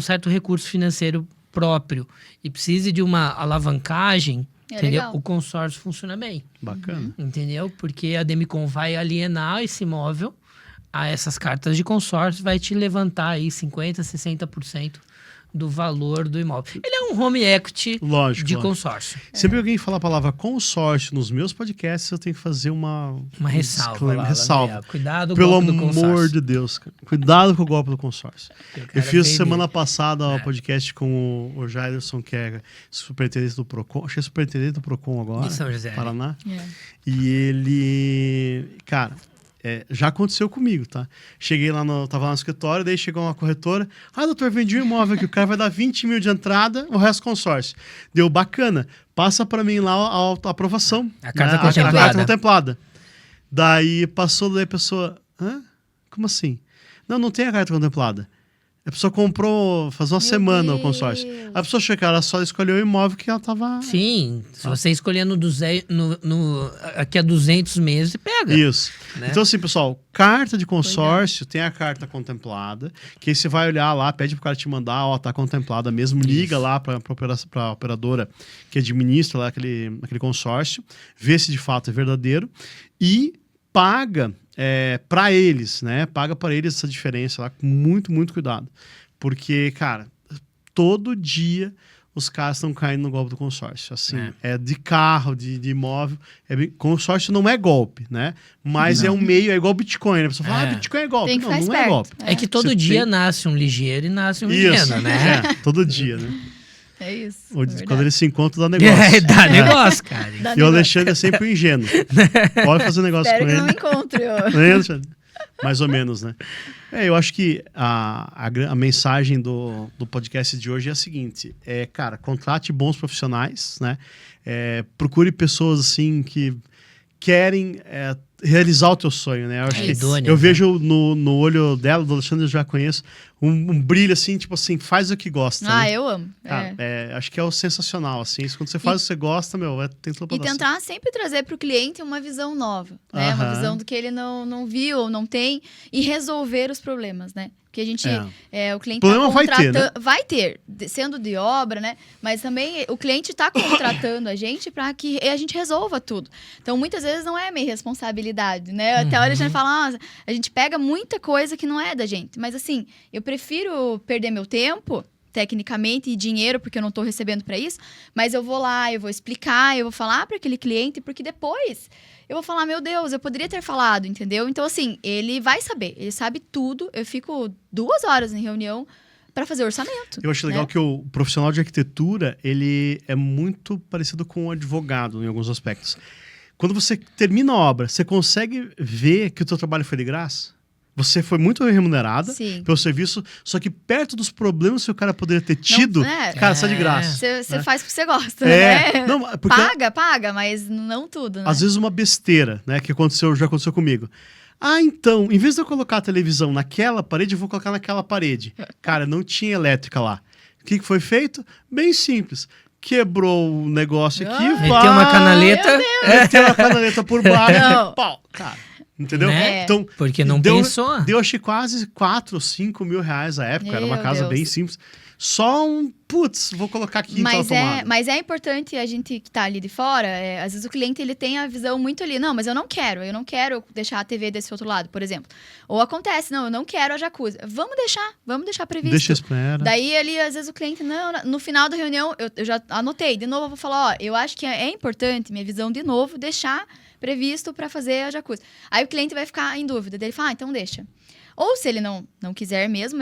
certo recurso financeiro próprio e precise de uma alavancagem, entendeu? Legal. O consórcio funciona bem. Bacana. Entendeu? Porque a Demicon vai alienar esse imóvel a essas cartas de consórcio, vai te levantar aí 50%, 60% do valor do imóvel. Ele é um home equity de consórcio. Sempre que alguém fala a palavra consórcio nos meus podcasts, eu tenho que fazer uma ressalva. Cuidado com o Pelo golpe do consórcio. amor de Deus, cara. Cuidado com o golpe do consórcio. Eu fiz semana passada um É. podcast com o Jairson, que é superintendente do Procon. Acho que é superintendente do Procon agora. Em São José. Paraná. E ele... Cara... já aconteceu comigo, tá? Cheguei lá, tava lá no escritório, daí chegou uma corretora. Ah, doutor, vendi um imóvel aqui, o cara vai dar 20 mil de entrada, o resto consórcio. Deu bacana. Passa pra mim lá a aprovação. A carta né? contemplada. A carta contemplada. Daí passou, daí a pessoa... Hã? Como assim? Não tem a carta contemplada. A pessoa comprou faz uma semana o consórcio. A pessoa chegou, ela só escolheu o imóvel que ela tava... Sim, se você escolher aqui a 200 meses, você pega. Isso. Né? Então, assim, pessoal, carta de consórcio, tem a carta contemplada, que aí você vai olhar lá, pede pro cara te mandar, ó, tá contemplada mesmo, liga lá pra operadora que administra lá aquele consórcio, vê se de fato é verdadeiro e paga para eles, né? Paga para eles essa diferença lá com muito, muito cuidado. Porque, cara, todo dia os caras estão caindo no golpe do consórcio. Assim, é de carro, de imóvel. Consórcio não é golpe, né? Mas é um meio, é igual Bitcoin. Né? A pessoa fala, Bitcoin é golpe. Tem que não, ficar não esperto. é golpe. É que todo dia nasce um ligeiro e nasce um ligeiro, né? Todo dia, né? É isso. Quando eles se encontram, dá negócio. Dá negócio, cara. E o Alexandre é sempre o ingênuo. Pode fazer um negócio Espero com que ele. não encontre. Né, Alexandre? Mais ou menos, né? Eu acho que a mensagem do podcast de hoje é a seguinte. Cara, contrate bons profissionais, né? Procure pessoas, assim, que querem realizar o teu sonho, né? Eu acho que idôneo, eu vejo no olho dela, do Alexandre, eu já conheço, um brilho, assim, tipo assim, faz o que gosta. Ah, né? eu amo. Cara, acho que é o sensacional, assim. Isso, quando você faz o que você gosta, tem tudo pra E dar certo. tentar sempre trazer para o cliente uma visão nova, né? Uma visão do que ele não viu ou não tem e resolver os problemas, né? Porque a gente, o cliente problema tá vai ter, né? vai ter, sendo de obra, né? Mas também o cliente está contratando a gente para que a gente resolva tudo. Então, muitas vezes não é minha responsabilidade, né? Até a hora a gente fala, a gente pega muita coisa que não é da gente. Mas assim, eu prefiro perder meu tempo tecnicamente e dinheiro, porque eu não estou recebendo para isso, mas eu vou lá, eu vou explicar, eu vou falar para aquele cliente, porque depois eu vou falar, meu Deus, eu poderia ter falado, entendeu? Então, assim, ele vai saber, ele sabe tudo. Eu fico 2 horas em reunião para fazer orçamento. Eu acho legal que o profissional de arquitetura, ele é muito parecido com um advogado em alguns aspectos. Quando você termina a obra, você consegue ver que o teu trabalho foi de graça? Você foi muito remunerada pelo serviço, só que perto dos problemas que o cara poderia ter tido, cara, sai de graça. Você faz o que você gosta, né? Não, porque paga, mas não tudo, né? Às vezes uma besteira, né, que já aconteceu comigo. Então, em vez de eu colocar a televisão naquela parede, eu vou colocar naquela parede. Cara, não tinha elétrica lá. O que foi feito? Bem simples. Quebrou o negócio aqui, meteu uma canaleta. Meteu uma canaleta por baixo. Pau, cara. Entendeu? Né? Então, porque não pensou. Deu, acho que quase 4 ou 5 mil reais à época. Era uma casa bem simples. Só vou colocar aqui em tomada. Mas é importante a gente que tá ali de fora, às vezes o cliente ele tem a visão muito ali, não, mas eu não quero deixar a TV desse outro lado, por exemplo. Ou acontece, não, eu não quero a jacuzzi. Vamos deixar previsto. Deixa espera. Daí ali, às vezes o cliente, no final da reunião, eu já anotei, de novo eu vou falar, eu acho que é importante, minha visão de novo, deixar previsto para fazer a jacuzzi. Aí o cliente vai ficar em dúvida, daí ele fala, então deixa. Ou se ele não quiser mesmo,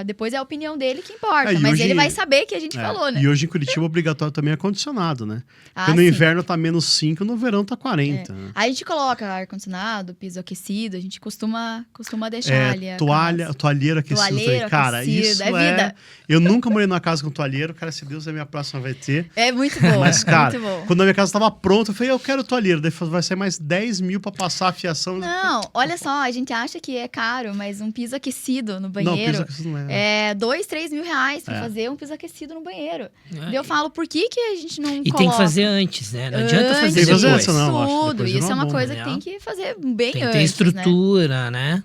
depois é a opinião dele que importa. Mas hoje, ele vai saber que a gente falou, né? E hoje em Curitiba, obrigatório também é ar-condicionado, né? Porque no inverno tá -5, no verão tá 40. Né? Aí a gente coloca ar-condicionado, piso aquecido, a gente costuma deixar ali. Toalheiro aquecido. Cara, isso é vida. Eu nunca morei numa casa com toalheiro. Cara, se Deus é minha próxima, vai ter. É muito bom. Mas, cara, muito bom. quando a minha casa tava pronta, eu falei, eu quero toalheiro. Daí vai ser mais 10 mil pra passar a fiação. Não, olha só, a gente acha que é caro, mas um piso aquecido no banheiro... Não, piso aquecido não é. 2, 3 mil reais pra fazer um piso aquecido no banheiro. Daí eu falo, por que a gente não coloca? E tem que fazer antes, né? Não adianta fazer depois. depois. Tudo. Isso é uma coisa que tem que fazer bem antes, tem que ter estrutura, né?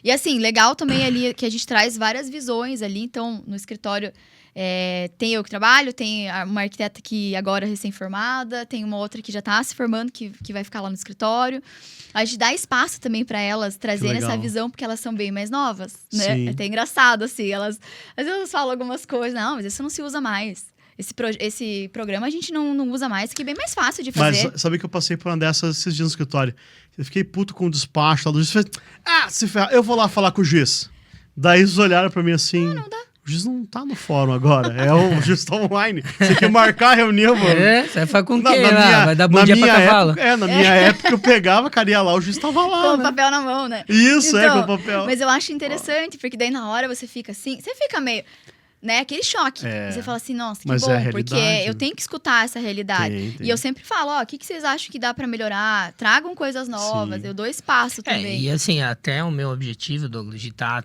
E assim, legal também ali que a gente traz várias visões ali. Então, no escritório... tem eu que trabalho, tem uma arquiteta que agora é recém-formada, tem uma outra que já está se formando, que vai ficar lá no escritório. A gente dá espaço também para elas trazerem essa visão, porque elas são bem mais novas, né? Sim. É até engraçado, assim. Às vezes elas falam algumas coisas, não, mas isso não se usa mais. Esse programa a gente não usa mais, que é bem mais fácil de fazer. Mas sabe que eu passei por uma dessas esses dias no escritório? Eu fiquei puto com o despacho lá do juiz. Falei, se ferra, eu vou lá falar com o juiz. Daí eles olharam pra mim assim... Não dá. O juiz não tá no fórum agora, o juiz tá online. Você quer marcar a reunião, mano? Você vai falar com quem lá? Vai dar bom dia pra cavalo? Na minha época eu pegava, cara, ia lá, o juiz tava lá, com o papel na mão, né? Isso, com o papel. Mas eu acho interessante, porque daí na hora você fica assim, você fica meio... né, aquele choque. É. E você fala assim, nossa, que Mas bom, é a porque realidade, eu né? tenho que escutar essa realidade. Tem. E eu sempre falo, ó, o que vocês acham que dá pra melhorar? Tragam coisas novas, Sim. eu dou espaço também. E assim, até o meu objetivo, Douglas, de estar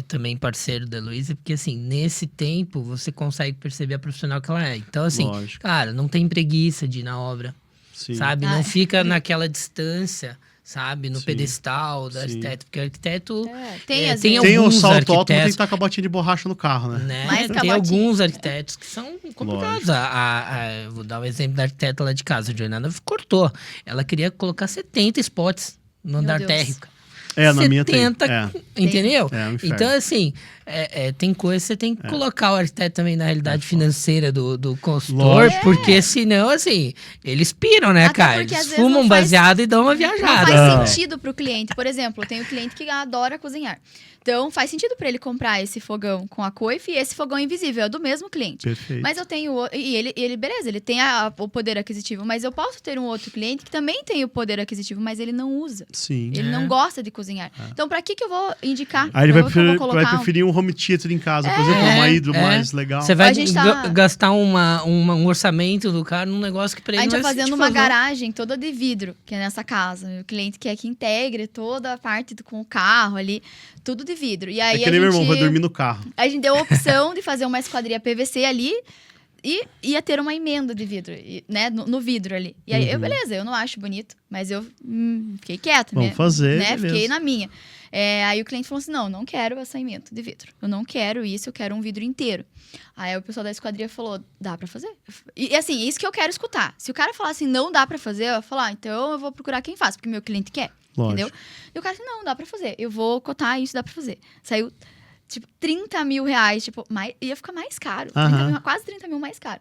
também parceiro da Heloísa, porque assim, nesse tempo você consegue perceber a profissional que ela é. Então, assim, Lógico. cara, não tem preguiça de ir na obra, Sim. sabe? Ah. Não fica naquela distância, sabe? No Sim. pedestal do Sim. arquiteto, porque o arquiteto... Tem, às tem vezes. Tem o alguns salto alto, mas tem que arquitetos- estar com a botinha de borracha no carro, né? Né? Mais Tem cabotinho. alguns arquitetos que são complicados. Lógico. Eu vou dar um exemplo da arquiteta lá de casa, a Jornada cortou. Ela queria colocar 70 spots no Meu andar Deus. térreo. Na minha tem. 70, entendeu? É um inferno. Então, assim, tem coisa que você tem que colocar o arquiteto também na realidade financeira do consultor, Lógico. porque senão, assim, eles piram, né, Até cara? porque, às Eles vezes, fumam não faz- baseado e dão uma Não viajada. faz sentido pro cliente. Por exemplo, eu tenho um cliente que adora cozinhar. Então, faz sentido para ele comprar esse fogão com a coife e esse fogão invisível, é do mesmo cliente. Perfeito. Mas eu tenho... E ele beleza, ele tem o poder aquisitivo, mas eu posso ter um outro cliente que também tem o poder aquisitivo, mas ele não usa. Sim. Ele não gosta de cozinhar. Então, para que eu vou indicar? Aí ele Eu vai vou preferir, colocar vai preferir um home theater em casa, por exemplo, É, uma hidro é. mais legal. Você vai A gente tá- gastar um orçamento do cara num negócio que pra A ele gente não tá vai fazendo sentir uma favor. garagem toda de vidro, que é nessa casa. O cliente quer que integre toda a parte com o carro ali, tudo de vidro. E aí É que nem meu irmão, vai dormir no carro. a gente deu a opção de fazer uma esquadria PVC ali e ia ter uma emenda de vidro, né, no vidro ali. E aí, beleza, eu não acho bonito, mas eu fiquei quieta, Vamos fazer, né? beleza. Fiquei na minha. Aí o cliente falou assim, não quero essa emenda de vidro. Eu não quero isso, eu quero um vidro inteiro. Aí o pessoal da esquadria falou, dá pra fazer? E assim, isso que eu quero escutar. Se o cara falar assim, não dá pra fazer, eu vou falar, então eu vou procurar quem faz, porque meu cliente quer. Lógico. Entendeu? E o cara disse, não, dá pra fazer. Eu vou cotar isso, dá pra fazer. Saiu, tipo, 30 mil reais. Tipo, ia ficar mais caro. 30 mil, quase 30 mil mais caro.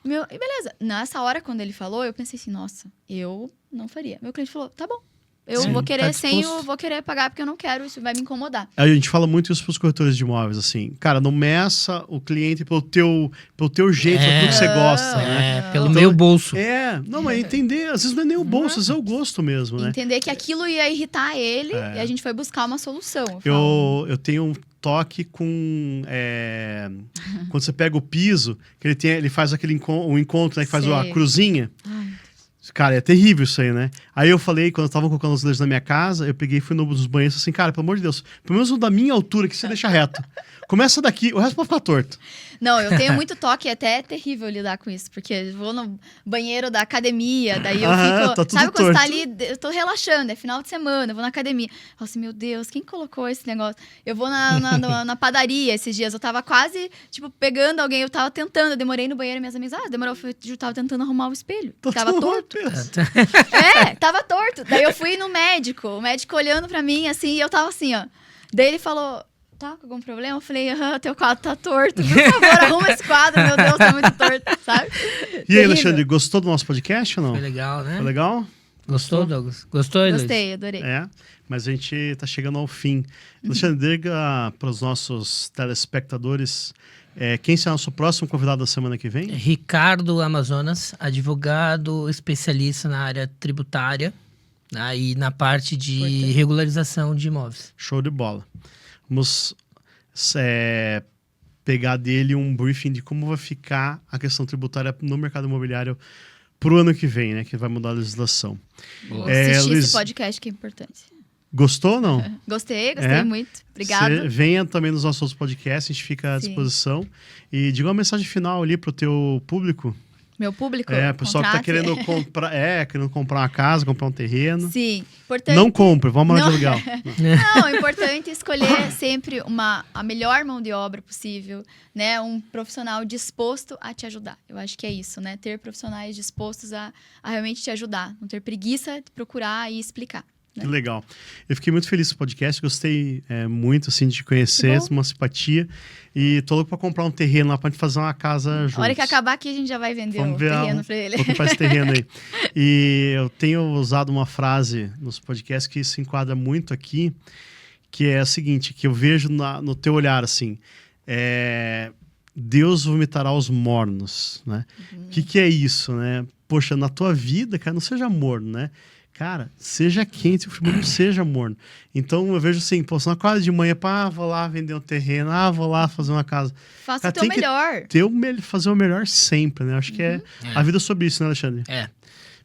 E beleza. Nessa hora, quando ele falou, eu pensei assim, nossa, eu não faria. Meu cliente falou, tá bom. Eu Sim, vou tá querer disposto. vou querer pagar porque eu não quero, isso vai me incomodar. A gente fala muito isso pros corretores de imóveis, assim. Cara, não meça o cliente pelo teu jeito, pelo que você gosta, né? Pelo Então, meu bolso. Não, mas entender, às vezes não é nem o bolso, às vezes é o gosto mesmo, né? Entender que aquilo ia irritar ele e a gente foi buscar uma solução. Eu falo, Eu tenho um toque com... quando você pega o piso, que ele faz aquele encontro, né? Que faz a Sei. cruzinha. Ai, Cara, é terrível isso aí, né? Aí eu falei, quando eu tava colocando os azulejos na minha casa, eu peguei e fui nos banheiros assim, cara, pelo amor de Deus, pelo menos o da minha altura que você deixa reto. Começa daqui, o resto pode ficar torto. Não, eu tenho muito toque, é até terrível lidar com isso, porque eu vou no banheiro da academia, daí eu fico... tá tudo sabe quando você tá torto. ali, eu tô relaxando, é final de semana, eu vou na academia. Eu falo assim, meu Deus, quem colocou esse negócio? Eu vou na padaria esses dias, eu tava quase, tipo, pegando alguém, eu tava tentando, eu demorei no banheiro, minhas amigas, demorou, eu tava tentando arrumar o espelho, tava torto. Tava torto. Daí eu fui no médico, o médico olhando pra mim, assim, e eu tava assim, ó. Daí ele falou... Tá com algum problema? Eu falei, teu quadro tá torto. Por favor, arruma esse quadro, meu Deus, tá muito torto, sabe? E aí, Terrível. Alexandre, gostou do nosso podcast ou não? Foi legal, né? Foi legal? Gostou, Douglas? Gostou, Luiz? Gostei, adorei. Mas a gente tá chegando ao fim. Alexandre, diga para os nossos telespectadores quem será o nosso próximo convidado da semana que vem? Ricardo Amazonas, advogado especialista na área tributária, né, e na parte de Importante. regularização de imóveis. Show de bola. Vamos pegar dele um briefing de como vai ficar a questão tributária no mercado imobiliário pro ano que vem, né? Que vai mudar a legislação. Vou assistir Luiz, esse podcast que é importante. gostou ou não? Gostei muito. Obrigada. Você venha também nos nossos outros podcasts, a gente fica à Sim. disposição. E diga uma mensagem final ali pro teu público. Meu público, O pessoal que tá contrate. querendo comprar uma casa, comprar um terreno. Sim, importante. Não compre, vamos lá de aluguel. Não, é importante escolher sempre a melhor mão de obra possível, né? Um profissional disposto a te ajudar. Eu acho que é isso, né? Ter profissionais dispostos a realmente te ajudar. Não ter preguiça de procurar e explicar. Que legal. Eu fiquei muito feliz com o podcast, gostei muito assim, de te conhecer, uma simpatia. E tô louco pra comprar um terreno lá pra gente fazer uma casa juntos. A hora que acabar aqui, a gente já vai vender Vamos o ver terreno pra ele. Vou comprar esse terreno aí. E eu tenho usado uma frase nos podcasts que se enquadra muito aqui, que é a seguinte, que eu vejo no teu olhar, assim, Deus vomitará os mornos, né? O que é isso, né? Poxa, na tua vida, cara, não seja morno, né? Cara, seja quente, o futebol não seja morno. Então eu vejo assim, pô, você não acorda de manhã, pá, vou lá vender um terreno, vou lá fazer uma casa. Faça Cara, o teu tem que melhor. fazer o melhor sempre, né? Acho que é a vida sobre isso, né, Alexandre? É.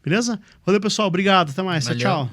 Beleza? Valeu, pessoal. Obrigado. Até mais. Valeu. Tchau.